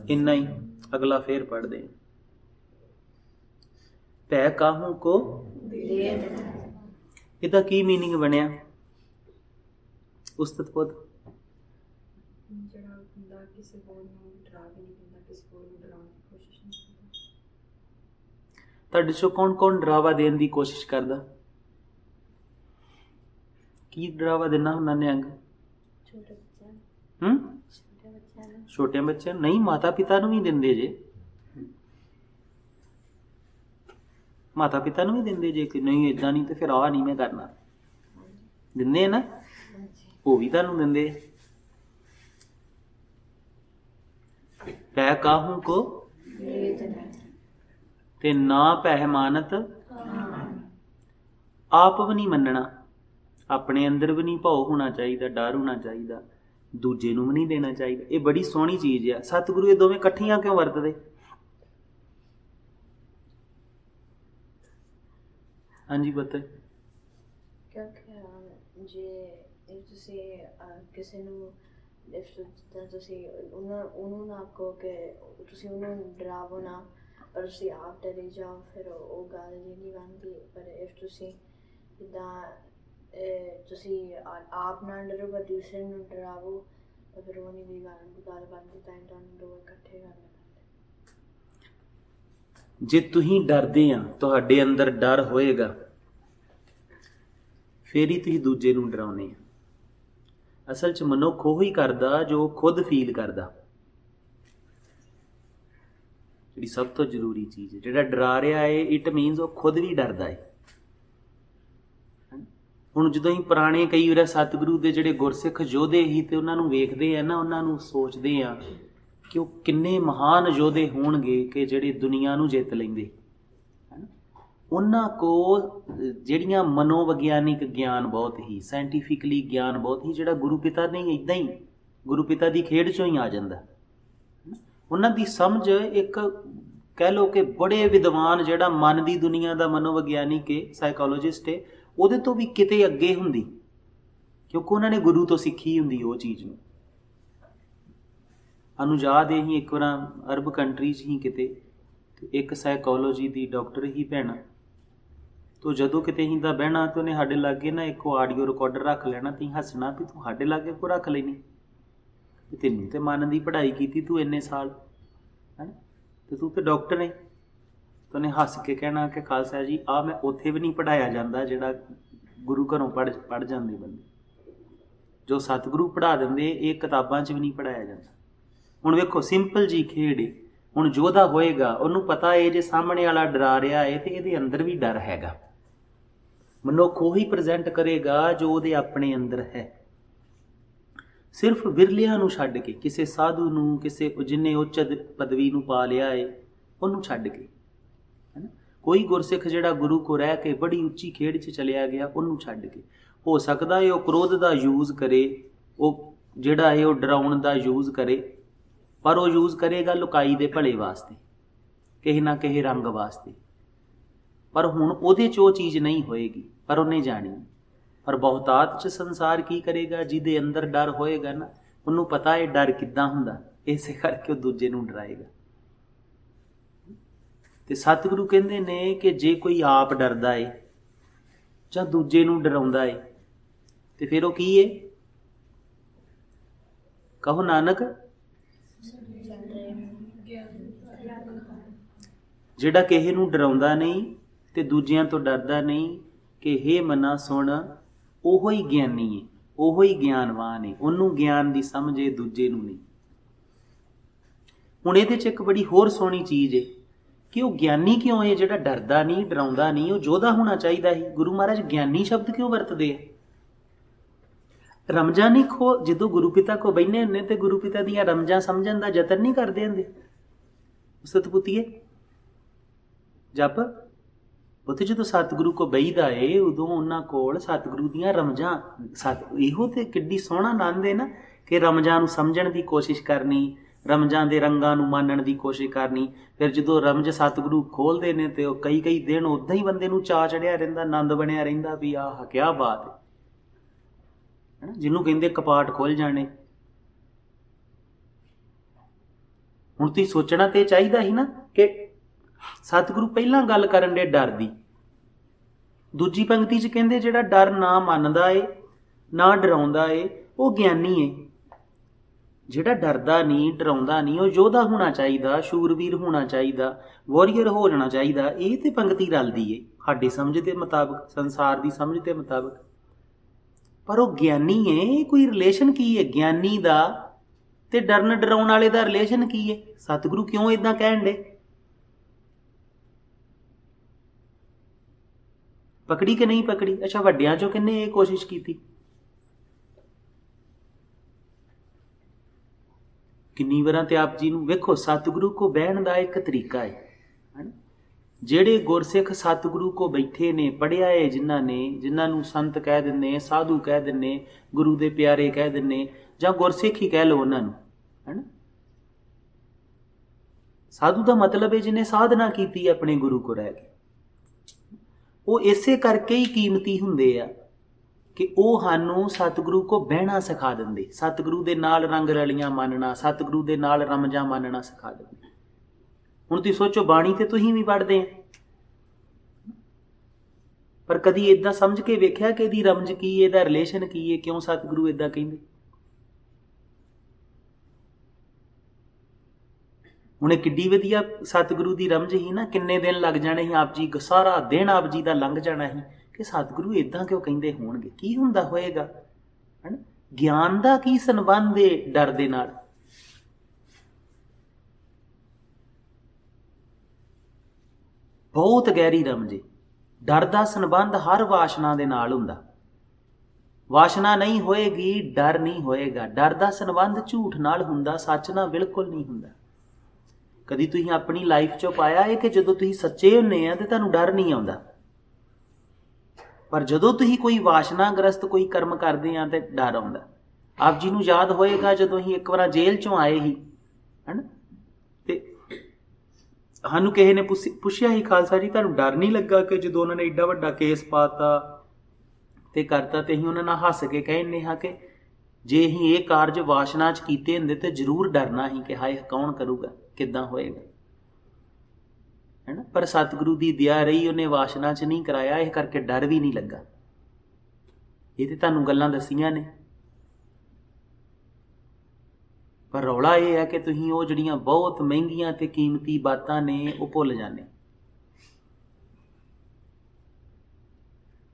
इन्ना ही, अगला फिर पढ़ते हैं। पै काहू को इहदा की मीनिंग बनया? उस्ताद पुत तुहाडे चों कौन कौन डरावा देने की कोशिश करदा? की डरावा देना हुंदा निहंग? छोटे बच्चे नहीं, माता पिता नूं भी दिंदे जे, माता पिता नूं भी दिंदे जे कि नहीं इदां नहीं तो फिर आ नहीं मैं करना, दिंदे ना, वो भी तुहानूं दिंदे। पै काहू को ते ना पैमानत, आप भी नहीं मनना, अपने अंदर भी नहीं भाव होना चाहिए, डर होना चाहिए, दूजे नूं भी नहीं देना चाहिए। ये बड़ी सोहनी चीज़ है। सतगुरु ये दोवें इकट्ठियां क्यों वरतदे? हाँ जी पता क्योंकि जे तुसी किसी नूं तुसी उन्होंने ना कहो कि तुसी उन्होंने डरावो ना, पर तुसी आप डरी जाओ, फिर वो गल नहीं बनती। पर इफ तुसी इदां तुसी आप ना डरो पर दूसरे नूं डरावो, तो फिर वो नहीं भी गल बनती। तां तुहानूं दो इकट्ठे करने पैंदे। जे तुसीं डरदे आ, तुहाडे अंदर डर होएगा, फिर ही तुसीं दूजे नूं डराउने आ। असल च मनुख ਉਹੀ करदा जो खुद फील करदा। ਜਿਹੜੀ ਸਭ ਤੋਂ ਜ਼ਰੂਰੀ ਚੀਜ਼ ਹੈ, ਜਿਹੜਾ ਡਰਾ ਰਿਹਾ ਹੈ, ਇਟ ਮੀਨਸ ਉਹ ਖੁਦ ਵੀ ਡਰਦਾ ਹੈ। ਹੁਣ ਜਦੋਂ ਅਸੀਂ ਪੁਰਾਣੇ ਕਈ ਵਾਰ ਸਤਿਗੁਰੂ ਦੇ ਜਿਹੜੇ ਗੁਰਸਿੱਖ ਯੋਧੇ ਸੀ ਤੇ ਉਹਨਾਂ ਨੂੰ ਵੇਖਦੇ ਆ ਨਾ, ਉਹਨਾਂ ਨੂੰ ਸੋਚਦੇ ਆ ਕਿ ਉਹ ਕਿੰਨੇ ਮਹਾਨ ਯੋਧੇ ਹੋਣਗੇ ਕਿ ਜਿਹੜੇ ਦੁਨੀਆ ਨੂੰ ਜਿੱਤ ਲੈਂਦੇ। ਉਹਨਾਂ ਕੋਲ ਜਿਹੜੀਆਂ ਮਨੋਵਿਗਿਆਨਿਕ ਗਿਆਨ ਬਹੁਤ ਹੀ, ਸਾਇੰਟੀਫਿਕਲੀ ਗਿਆਨ ਬਹੁਤ ਹੀ, ਜਿਹੜਾ ਗੁਰੂ ਪਿਤਾ ਨੇ ਇੱਦਾਂ ਹੀ ਗੁਰੂ ਪਿਤਾ ਦੀ ਖੇਡ ਚੋਂ ਹੀ ਆ ਜਾਂਦਾ। ਉਹਨਾਂ ਦੀ ਸਮਝ ਇੱਕ कह लो कि बड़े विद्वान जिहड़ा मन की दुनिया का मनोविग्यानिक है, साइकोलॉजिस्ट है, ਉਹਦੇ ਤੋਂ भी किते अगे हुंदी, क्योंकि उन्होंने गुरु तो सीखी हुंदी वो चीज़ नूं। ਸਾਨੂੰ याद है ही एक बार अरब कंट्री ही किते एक साइकोलॉजी की डॉक्टर ही भैन, तो जदों किते ही दा बहना तो उन्हें साडे लागे ना एक आडियो रिकॉर्डर रख लेना, ती हसना भी तू साडे लागे को रख लेनी, तैनूं तो मन की पढ़ाई की तू इन्ने साल है तो तू तो डॉक्टर है। तो उन्हें हस के कहना कि खालसा जी आ मैं उत्थे भी नहीं पढ़ाया जाता जिहड़ा गुरु घरों पढ़ जाते बंदे, जो सतगुरु पढ़ा देंगे ये किताबां च भी नहीं पढ़ाया जाता। हुण वेखो सिंपल जी खेड है, हुण जोधा होएगा उन्होंने पता है जे सामने वाला डरा रहा है तो ये अंदर भी डर हैगा, मनुख ਉਹੀ ਪ੍ਰੈਜ਼ੈਂਟ ਕਰੇਗਾ जो ਉਹਦੇ ਆਪਣੇ ਅੰਦਰ ਹੈ। ਸਿਰਫ ਵਿਰਲਿਆਂ ਨੂੰ ਛੱਡ ਕੇ, ਕਿਸੇ ਸਾਧੂ ਨੂੰ, ਕਿਸੇ ਜਿੰਨੇ ਉੱਚ ਪਦਵੀ ਨੂੰ ਪਾ ਲਿਆ ਹੈ ਉਹਨੂੰ ਛੱਡ ਕੇ, ਹੈ ਨਾ, ਕੋਈ ਗੁਰਸਿੱਖ ਜਿਹੜਾ ਗੁਰੂ ਕੋ ਰਹਿ ਕੇ ਬੜੀ ਉੱਚੀ ਖੇਡ 'ਚ ਚਲਿਆ ਗਿਆ ਉਹਨੂੰ ਛੱਡ ਕੇ, ਹੋ ਸਕਦਾ ਹੈ ਉਹ ਕ੍ਰੋਧ ਦਾ ਯੂਜ਼ ਕਰੇ, ਉਹ ਜਿਹੜਾ ਹੈ ਉਹ ਡਰਾਉਣ ਦਾ ਯੂਜ਼ ਕਰੇ, ਪਰ ਉਹ ਯੂਜ਼ ਕਰੇਗਾ ਲੁਕਾਈ ਦੇ ਭਲੇ ਵਾਸਤੇ, ਕਿਸੇ ਨਾ ਕਿਸੇ ਰੰਗ ਵਾਸਤੇ, पर हुण उहदे च वो चीज़ नहीं होएगी, पर उन्हें जानी। पर बहुतात च संसार की करेगा, जिहदे अंदर डर होएगा ना उन्होंने पता है डर किद्दां हुंदा, इस करके वो दूजे नूं डराएगा। ते सतगुरु कहंदे ने कि जे कोई आप डरदा है जां दूजे नूं डराउंदा है ते फिर वो की है? कहो नानक जिहड़ा किसे नूं डराउंदा नहीं ते दूजियां तो डरदा नहीं कि हे मना सुन, ओहो ही ज्ञानी है, ओहो ही ज्ञानवान है, उन्होंने ज्ञान की समझ है, दूजे नूं नहीं। हुण इहदे च एक बड़ी होर सोहनी चीज़ है कि वो ज्ञानी क्यों है जिहड़ा डरदा नहीं, डराउंदा नहीं, वो जोधा होना चाहिए ही। गुरु महाराज ज्ञानी शब्द क्यों वरतदे है? रमजां नहीं खो जो गुरु पिता को बहने हुंदे ते गुरु पिता दियां रमजां समझण दा यतन नहीं करदे हुंदे, सतपुतीए जप उत्थे जो सतगुरु को बहीदा है उदों उन्हां कोल सतगुरु दियां रमजां, इहो ते किड्डी सोहना आनंद है ना कि रमजां नूं समझण दी कोशिश करनी, रमजां दे रंगां नूं मानण दी कोशिश करनी। फिर जदों रमज सतगुरु खोलदे ने ते कई दिन उदां ही बंदे नूं चा चढ़िया रहिंदा, आनंद बनिया रहिंदा भी आह क्या बात है ना, जिन्हों कहंदे कपाट खुल जाने। हुण तुसीं सोचना ते चाहीदा ही ना कि सतगुरु पहला गल करन दे डर दी, दूजी पंक्ति च कहंदे जिहड़ा डर ना मनदा है ना डराउंदा है वो ज्ञानी है। जिहड़ा डरदा नहीं डराउंदा नहीं वो योधा होना चाहिए, शूरवीर होना चाहिए, वॉरियर हो जाना चाहिए। ये तो पंक्ति रलदी है साडी समझ के मुताबिक, संसार की समझ के मुताबिक, पर वो ज्ञानी है। कोई रिलेशन की है ज्ञानी दा ते डरन डराउण वाले दा रिलेशन की है? सतगुरु क्यों इदां कहण दे? पकड़ी कि नहीं पकड़ी? अच्छा वड्डियां चों किन्ने ये कोशिश की थी? किन्नी वारां ते आप जी नूं वेखो सतगुरु को बहण दा एक तरीका है। ਜਿਹੜੇ ਗੁਰਸਿੱਖ ਸਤਿਗੁਰੂ ਕੋ ਬੈਠੇ ਨੇ, ਪੜ੍ਹਿਆ ਹੈ ਜਿਨ੍ਹਾਂ ਨੂੰ ਸੰਤ ਕਹਿ ਦਿੰਦੇ, ਸਾਧੂ ਕਹਿ ਦਿੰਦੇ, ਗੁਰੂ ਦੇ ਪਿਆਰੇ ਕਹਿ ਦਿੰਦੇ, ਜਾਂ ਗੁਰਸਿੱਖ ਹੀ ਕਹਿ ਲਓ ਉਹਨਾਂ ਨੂੰ, ਹੈ ਨਾ। ਸਾਧੂ ਦਾ ਮਤਲਬ ਹੈ ਜਿਹਨੇ ਸਾਧਨਾ ਕੀਤੀ ਆਪਣੇ ਗੁਰੂ ਕੋ ਰਹਿ ਕੇ। ਉਹ ਇਸੇ ਕਰਕੇ ਹੀ ਕੀਮਤੀ ਹੁੰਦੇ ਆ ਕਿ ਉਹ ਸਾਨੂੰ ਸਤਿਗੁਰੂ ਕੋ ਬਹਿਣਾ ਸਿਖਾ ਦਿੰਦੇ, ਸਤਿਗੁਰੂ ਦੇ ਨਾਲ ਰੰਗ ਰਲੀਆਂ ਮੰਨਣਾ, ਸਤਿਗੁਰੂ ਦੇ ਨਾਲ ਰਮਜਾਂ ਮੰਨਣਾ ਸਿਖਾ ਦਿੰਦੇ। ਹੁਣ ਤੁਸੀਂ ਸੋਚੋ ਬਾਣੀ ਤੇ ਤੁਸੀਂ ਵੀ ਪੜ੍ਹਦੇ ਆ, ਪਰ ਕਦੀ ਇਦਾਂ ਸਮਝ ਕੇ ਵੇਖਿਆ ਕਿ ਇਹਦੀ ਰਮਜ ਕੀ, ਇਹਦਾ ਰਿਲੇਸ਼ਨ ਕੀ ਹੈ, ਕਿਉਂ ਸਤਿਗੁਰੂ ਇਦਾਂ ਕਹਿੰਦੇ? ਹੁਣ ਇਹ ਕਿੱਡੀ ਵਧੀਆ ਸਤਿਗੁਰੂ ਦੀ ਰਮਜ ਹੀ ਨਾ, ਕਿੰਨੇ ਦਿਨ ਲੱਗ ਜਾਣੇ ਸੀ ਆਪ ਜੀ, ਸਾਰਾ ਦਿਨ ਆਪ ਜੀ ਦਾ ਲੰਘ ਜਾਣਾ ਸੀ ਕਿ ਸਤਿਗੁਰੂ ਇਦਾਂ ਕਿਉਂ ਕਹਿੰਦੇ ਹੋਣਗੇ, ਕੀ ਹੁੰਦਾ ਹੋਏਗਾ, ਹੈ ਨਾ। ਗਿਆਨ ਦਾ ਕੀ ਸੰਬੰਧ ਹੈ ਡਰ ਦੇ ਨਾਲ? ਬਹੁਤ ਗਹਿਰੀ ਰਮਜ। ਡਰ ਦਾ ਸੰਬੰਧ ਹਰ ਵਾਸ਼ਨਾ ਦੇ ਨਾਲ ਹੁੰਦਾ। ਵਾਸ਼ਨਾ ਨਹੀਂ ਹੋਏਗੀ ਡਰ ਨਹੀਂ ਹੋਏਗਾ। ਡਰ ਦਾ ਸੰਬੰਧ ਝੂਠ ਨਾਲ ਹੁੰਦਾ, ਸੱਚ ਨਾਲ ਬਿਲਕੁਲ ਨਹੀਂ ਹੁੰਦਾ। ਕਦੀ ਤੁਸੀਂ ਆਪਣੀ ਲਾਈਫ 'ਚੋਂ ਪਾਇਆ ਹੈ ਕਿ ਜਦੋਂ ਤੁਸੀਂ ਸੱਚੇ ਹੁੰਦੇ ਆ ਤੇ ਤੁਹਾਨੂੰ ਡਰ ਨਹੀਂ ਆਉਂਦਾ, ਪਰ ਜਦੋਂ ਤੁਸੀਂ ਕੋਈ ਵਾਸ਼ਨਾਗ੍ਰਸਤ ਕੋਈ ਕਰਮ ਕਰਦੇ ਆ ਤੇ ਡਰ ਆਉਂਦਾ। ਆਪ ਜੀ ਨੂੰ ਯਾਦ ਹੋਏਗਾ ਜਦੋਂ ਅਸੀਂ ਇੱਕ ਵਾਰ ਜੇਲ੍ਹ 'ਚੋਂ ਆਏ ਸੀ, ਹੈ ਨਾ, ਤੇ ਸਾਨੂੰ ਕਿਸੇ ਨੇ ਪੁੱਛਿਆ ਹੀ, ਖਾਲਸਾ ਜੀ ਤੁਹਾਨੂੰ ਡਰ ਨਹੀਂ ਲੱਗਾ ਕਿ ਜਦੋਂ ਉਹਨਾਂ ਨੇ ਏਡਾ ਵੱਡਾ ਕੇਸ ਪਾਤਾ ਤੇ ਕਰਤਾ, ਤੇ ਅਸੀਂ ਉਹਨਾਂ ਨਾਲ ਹੱਸ ਕੇ ਕਹਿੰਦੇ ਹਾਂ ਕਿ ਜੇ ਅਸੀਂ ਇਹ ਕਾਰਜ ਵਾਸ਼ਨਾ 'ਚ ਕੀਤੇ ਹੁੰਦੇ ਤੇ ਜ਼ਰੂਰ ਡਰਨਾ ਸੀ ਕਿ ਹਾਏ ਕੌਣ ਕਰੂਗਾ, ਕਿੱਦਾਂ ਹੋਏਗਾ, ਹੈ ਨਾ। ਪਰ ਸਤਿਗੁਰੂ ਦੀ ਦਇਆ ਰਹੀ, ਉਹਨੇ ਵਾਸ਼ਨਾ 'ਚ ਨਹੀਂ ਕਰਾਇਆ, ਇਹ ਕਰਕੇ ਡਰ ਵੀ ਨਹੀਂ ਲੱਗਾ। ਇਹ ਤੇ ਤੁਹਾਨੂੰ ਗੱਲਾਂ ਦੱਸੀਆਂ ਨੇ, ਪਰ ਰੌਲਾ ਇਹ ਹੈ ਕਿ ਤੁਸੀਂ ਉਹ ਜਿਹੜੀਆਂ ਬਹੁਤ ਮਹਿੰਗੀਆਂ ਤੇ ਕੀਮਤੀ ਬਾਤਾਂ ਨੇ ਉਹ ਭੁੱਲ ਜਾਂਦੇ।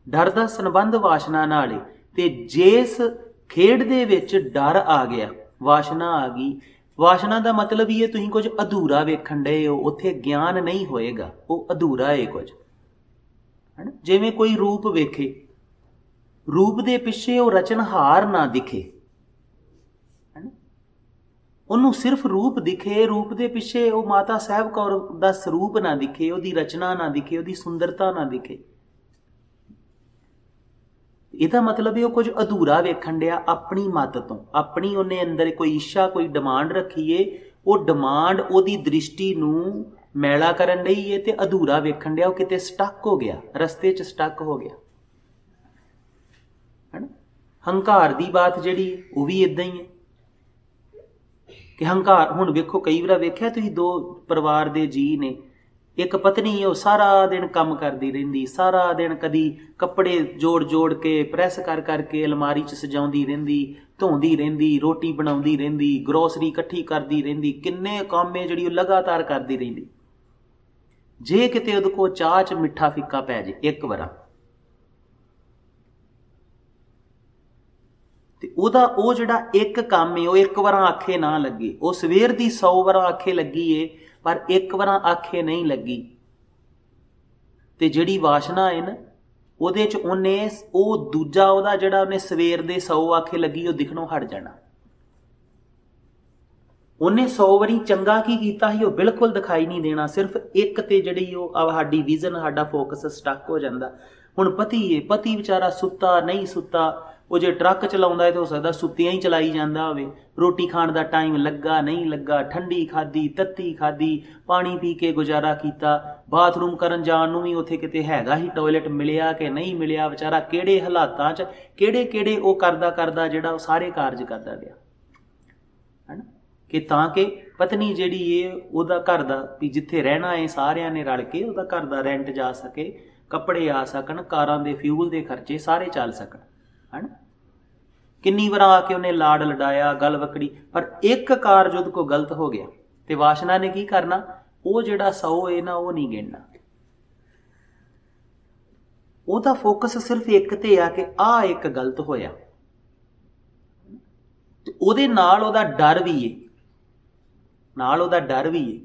ਡਰ ਦਾ ਸੰਬੰਧ ਵਾਸ਼ਨਾ ਨਾਲ ਹੈ, ਤੇ ਜਿਸ ਖੇਡ ਦੇ ਵਿੱਚ ਡਰ ਆ ਗਿਆ, ਵਾਸ਼ਨਾ ਆ ਗਈ, ਵਾਸ਼ਨਾ ਦਾ ਮਤਲਬ ਹੀ ਹੈ ਤੁਸੀਂ ਕੁਝ ਅਧੂਰਾ ਵੇਖਣ ਡਏ ਹੋ, ਉੱਥੇ ਗਿਆਨ ਨਹੀਂ ਹੋਏਗਾ, ਉਹ ਅਧੂਰਾ ਹੈ ਕੁਝ, ਹੈ ਨਾ। ਜਿਵੇਂ ਕੋਈ ਰੂਪ ਵੇਖੇ, ਰੂਪ ਦੇ ਪਿੱਛੇ ਉਹ ਰਚਨਹਾਰ ਨਾ ਦਿਖੇ, ਹੈ ਨਾ, ਉਹਨੂੰ ਸਿਰਫ ਰੂਪ ਦਿਖੇ, ਰੂਪ ਦੇ ਪਿੱਛੇ ਉਹ ਮਾਤਾ ਸਾਹਿਬ ਕੌਰ ਦਾ ਸਰੂਪ ਨਾ ਦਿਖੇ, ਉਹਦੀ ਰਚਨਾ ਨਾ ਦਿਖੇ, ਉਹਦੀ ਸੁੰਦਰਤਾ ਨਾ ਦਿਖੇ। ਇਹਦਾ ਮਤਲਬ ਇਹ ਉਹ ਕੁਝ ਅਧੂਰਾ ਵੇਖਣ ਡਿਆ ਆਪਣੀ ਮੱਤ ਤੋਂ, ਆਪਣੀ ਉਹਨੇ ਅੰਦਰ ਕੋਈ ਇੱਛਾ, ਕੋਈ ਡਿਮਾਂਡ ਰੱਖੀਏ, ਉਹ ਡਿਮਾਂਡ ਉਹਦੀ ਦ੍ਰਿਸ਼ਟੀ ਨੂੰ ਮੈਲਾ ਕਰਨ ਲਈ ਹੈ ਤੇ ਅਧੂਰਾ ਵੇਖਣ ਡਿਆ, ਉਹ ਕਿਤੇ ਸਟਕ ਹੋ ਗਿਆ, ਰਸਤੇ 'ਚ ਸਟਕ ਹੋ ਗਿਆ, ਹੈ ਨਾ। ਹੰਕਾਰ ਦੀ ਬਾਤ ਜਿਹੜੀ ਉਹ ਵੀ ਇਦਾਂ ਹੀ ਹੈ ਕਿ ਹੰਕਾਰ, ਹੁਣ ਵੇਖੋ ਕਈ ਵਾਰ ਵੇਖਿਆ ਤੁਸੀਂ, ਦੋ ਪਰਿਵਾਰ ਦੇ ਜੀਅ ਨੇ, ਇੱਕ ਪਤਨੀ ਉਹ ਸਾਰਾ ਦਿਨ ਕੰਮ ਕਰਦੀ ਰਹਿੰਦੀ, ਸਾਰਾ ਦਿਨ ਕਦੀ ਕੱਪੜੇ ਜੋੜ ਜੋੜ ਕੇ ਪ੍ਰੈਸ ਕਰ ਕਰਕੇ ਅਲਮਾਰੀ 'ਚ ਸਜਾਉਂਦੀ ਰਹਿੰਦੀ, ਧੋਂਦੀ ਰਹਿੰਦੀ, ਰੋਟੀ ਬਣਾਉਂਦੀ ਰਹਿੰਦੀ, ਗਰੋਸਰੀ ਇਕੱਠੀ ਕਰਦੀ ਰਹਿੰਦੀ, ਕਿੰਨੇ ਕੰਮ ਹੈ ਜਿਹੜੀ ਉਹ ਲਗਾਤਾਰ ਕਰਦੀ ਰਹਿੰਦੀ। ਜੇ ਕਿਤੇ ਉਹਦੇ ਕੋਲ ਚਾਹ 'ਚ ਮਿੱਠਾ ਫਿੱਕਾ ਪੈ ਜੇ ਇੱਕ ਵਾਰ, ਤੇ ਉਹਦਾ ਉਹ ਜਿਹੜਾ ਇੱਕ ਕੰਮ ਹੈ ਉਹ ਇੱਕ ਵਾਰ ਆਖੇ ਨਾ ਲੱਗੇ, ਉਹ ਸਵੇਰ ਦੀ 100 ਵਾਰ ਆਖੇ ਲੱਗੀ ਏ ਪਰ ਇੱਕ ਵਾਰ ਆਖੇ ਨਹੀਂ ਲੱਗੀ। ਤੇ ਜਿਹੜੀ ਵਾਸ਼ਨਾ ਹੈ ਨਾ, ਉਹਦੇ 'ਚ ਉਹਨੇ ਉਹ ਦੂਜਾ ਉਹਦਾ ਜਿਹੜਾ ਉਹਨੇ ਸਵੇਰ ਦੇ 100 ਆਖੇ ਲੱਗੀ ਉਹ ਦਿਖਣੋਂ ਹਟ ਜਾਣਾ। ਉਹਨੇ 100 ਵਾਰੀ ਚੰਗਾ ਕੀ ਕੀਤਾ ਸੀ ਉਹ ਬਿਲਕੁਲ ਦਿਖਾਈ ਨਹੀਂ ਦੇਣਾ, ਸਿਰਫ ਇੱਕ ਤੇ ਜਿਹੜੀ ਉਹ ਸਾਡੀ ਵਿਜ਼ਨ, ਸਾਡਾ ਫੋਕਸ ਸਟਕ ਹੋ ਜਾਂਦਾ। ਹੁਣ ਪਤੀ ਏ, ਪਤੀ ਵਿਚਾਰਾ ਸੁੱਤਾ ਨਹੀਂ ਸੁੱਤਾ, ਉਹ ਜੇ ਟਰੱਕ ਚਲਾਉਂਦਾ ਹੈ ਤਾਂ ਹੋ ਸਕਦਾ ਸੁੱਤਿਆਂ ਹੀ ਚਲਾਈ ਜਾਂਦਾ ਹੋਵੇ, ਰੋਟੀ ਖਾਣ ਦਾ ਟਾਈਮ ਲੱਗਾ ਨਹੀਂ ਲੱਗਾ, ਠੰਡੀ ਖਾਧੀ ਤੱਤੀ ਖਾਧੀ, ਪਾਣੀ ਪੀ ਕੇ ਗੁਜ਼ਾਰਾ ਕੀਤਾ, ਬਾਥਰੂਮ ਕਰਨ ਜਾਣ ਨੂੰ ਵੀ ਉੱਥੇ ਕਿਤੇ ਹੈਗਾ ਹੀ ਟਾਇਲਟ, ਮਿਲਿਆ ਕਿ ਨਹੀਂ ਮਿਲਿਆ, ਵਿਚਾਰਾ ਕਿਹੜੇ ਹਾਲਾਤਾਂ 'ਚ ਕਿਹੜੇ ਉਹ ਕਰਦਾ ਜਿਹੜਾ ਉਹ ਸਾਰੇ ਕਾਰਜ ਕਰਦਾ ਗਿਆ, ਹੈ ਨਾ। ਕਿ ਤਾਂ ਕਿ ਪਤਨੀ ਜਿਹੜੀ ਏ ਉਹਦਾ ਘਰ ਦਾ ਵੀ ਜਿੱਥੇ ਰਹਿਣਾ ਹੈ ਸਾਰਿਆਂ ਨੇ ਰਲ ਕੇ ਉਹਦਾ ਘਰ ਦਾ ਰੈਂਟ ਜਾ ਸਕੇ, ਕੱਪੜੇ ਆ ਸਕਣ, ਕਾਰਾਂ ਦੇ ਫਿਊਲ ਦੇ ਖਰਚੇ ਸਾਰੇ ਚੱਲ ਸਕਣ, ਹੈ ਨਾ। ਕਿੰਨੀ ਵਾਰ ਆ ਕੇ ਉਹਨੇ ਲਾਡ ਲਡਾਇਆ, ਗੱਲ ਵਕੜੀ, ਪਰ ਇੱਕ ਕਾਰਜ ਉਹਦੇ ਕੋਲ ਗਲਤ ਹੋ ਗਿਆ ਤੇ ਵਾਸ਼ਨਾ ਨੇ ਕੀ ਕਰਨਾ, ਉਹ ਜਿਹੜਾ 100 ਹੈ ਨਾ ਉਹ ਨਹੀਂ ਗਿਣਨਾ, ਉਹਦਾ ਫੋਕਸ ਸਿਰਫ ਇੱਕ ਤੇ ਆ ਕਿ ਆਹ ਇੱਕ ਗਲਤ ਹੋਇਆ, ਤੇ ਉਹਦੇ ਨਾਲ ਉਹਦਾ ਡਰ ਵੀ ਏ,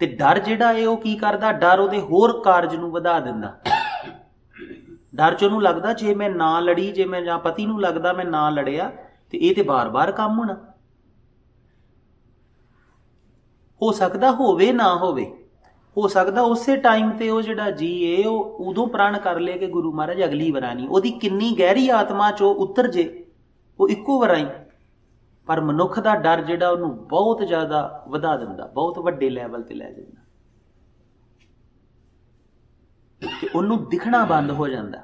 ਤੇ ਡਰ ਜਿਹੜਾ ਏ ਉਹ ਕੀ ਕਰਦਾ, ਡਰ ਉਹਦੇ ਹੋਰ ਕਾਰਜ ਨੂੰ ਵਧਾ ਦਿੰਦਾ। ਡਰ 'ਚ ਉਹਨੂੰ ਲੱਗਦਾ ਜੇ ਮੈਂ ਨਾ ਲੜੀ, ਜੇ ਮੈਂ ਜਾਂ ਪਤੀ ਨੂੰ ਲੱਗਦਾ ਮੈਂ ਨਾ ਲੜਿਆ ਤੇ ਇਹ ਤੇ ਬਾਰ-ਬਾਰ ਕੰਮ ਹੋਣਾ, ਹੋ ਸਕਦਾ ਹੋਵੇ ਨਾ ਹੋਵੇ, ਹੋ ਸਕਦਾ ਉਸੇ ਟਾਈਮ ਤੇ ਉਹ ਜਿਹੜਾ ਜੀ ਏ ਉਹ ਉਦੋਂ ਪ੍ਰਣ ਕਰ ਲੇ ਕਿ ਗੁਰੂ ਮਹਾਰਾਜ ਅਗਲੀ ਵਾਰ ਨਹੀਂ, ਉਹਦੀ ਕਿੰਨੀ ਗਹਿਰੀ ਆਤਮਾ 'ਚੋਂ ਉਤਰ ਜੇ, ਉਹ ਇੱਕੋ ਵਾਰ ਹੀ। ਪਰ ਮਨੁੱਖ ਦਾ ਡਰ ਜਿਹੜਾ ਉਹਨੂੰ ਬਹੁਤ ਜ਼ਿਆਦਾ ਵਧਾ ਦਿੰਦਾ, ਬਹੁਤ ਵੱਡੇ ਲੈਵਲ ਤੇ ਲੈ ਜਾਂਦਾ, ਤੇ ਉਹਨੂੰ ਦਿਖਣਾ ਬੰਦ ਹੋ ਜਾਂਦਾ,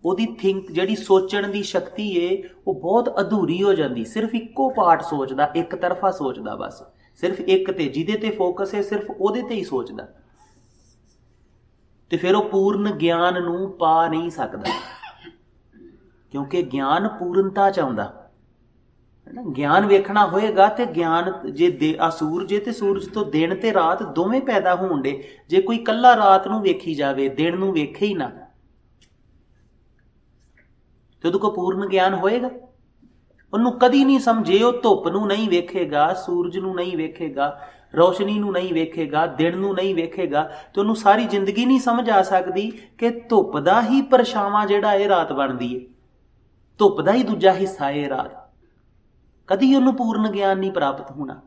ਉਹਦੀ ਜਿਹੜੀ ਸੋਚਣ ਦੀ ਸ਼ਕਤੀ ਏ ਉਹ ਬਹੁਤ ਅਧੂਰੀ ਹੋ ਜਾਂਦੀ, ਸਿਰਫ ਇੱਕੋ ਪਾਰਟ ਸੋਚਦਾ, ਇੱਕ ਤਰਫਾ ਸੋਚਦਾ, ਬਸ ਸਿਰਫ ਇੱਕ ਤੇ, ਜਿਹਦੇ ਤੇ ਫੋਕਸ ਹੈ ਸਿਰਫ ਉਹਦੇ ਤੇ ਹੀ ਸੋਚਦਾ, ਤੇ ਫਿਰ ਉਹ ਪੂਰਨ ਗਿਆਨ ਨੂੰ ਪਾ ਨਹੀਂ ਸਕਦਾ, ਕਿਉਂਕਿ ਗਿਆਨ ਪੂਰਨਤਾ ਚ ਆਉਂਦਾ ਹੈ ਨਾ। ਗਿਆਨ ਵੇਖਣਾ ਹੋਏਗਾ ਤੇ ਗਿਆਨ ਜੇ ਸੂਰਜ ਤੇ ਸੂਰਜ ਤੋਂ ਦਿਨ ਤੇ ਰਾਤ ਦੋਵੇਂ ਪੈਦਾ ਹੋਣ ਦੇ, ਜੇ ਕੋਈ ਕੱਲਾ ਰਾਤ ਨੂੰ ਵੇਖੀ ਜਾਵੇ ਦਿਨ ਨੂੰ ਵੇਖੇ ਹੀ ਨਾ ਤੇ ਉਹਦੇ ਕੋਲ ਪੂਰਨ ਗਿਆਨ ਹੋਏਗਾ? ਉਹਨੂੰ ਕਦੀ ਨਹੀਂ ਸਮਝੇ, ਉਹ ਧੁੱਪ ਨੂੰ ਨਹੀਂ ਵੇਖੇਗਾ, ਸੂਰਜ ਨੂੰ ਨਹੀਂ ਵੇਖੇਗਾ, ਰੋਸ਼ਨੀ ਨੂੰ ਨਹੀਂ ਵੇਖੇਗਾ, ਦਿਨ ਨੂੰ ਨਹੀਂ ਵੇਖੇਗਾ, ਤੇ ਉਹਨੂੰ ਸਾਰੀ ਜ਼ਿੰਦਗੀ ਨਹੀਂ ਸਮਝ ਆ ਸਕਦੀ ਕਿ ਧੁੱਪ ਦਾ ਹੀ ਪਰਛਾਵਾਂ ਜਿਹੜਾ ਇਹ ਰਾਤ ਬਣਦੀ ਹੈ, ਧੁੱਪ ਦਾ ਹੀ ਦੂਜਾ ਹਿੱਸਾ ਇਹ ਰਾਤ। ਕਦੀ ਉਹਨੂੰ ਪੂਰਨ ਗਿਆਨ ਨਹੀਂ ਪ੍ਰਾਪਤ ਹੋਣਾ।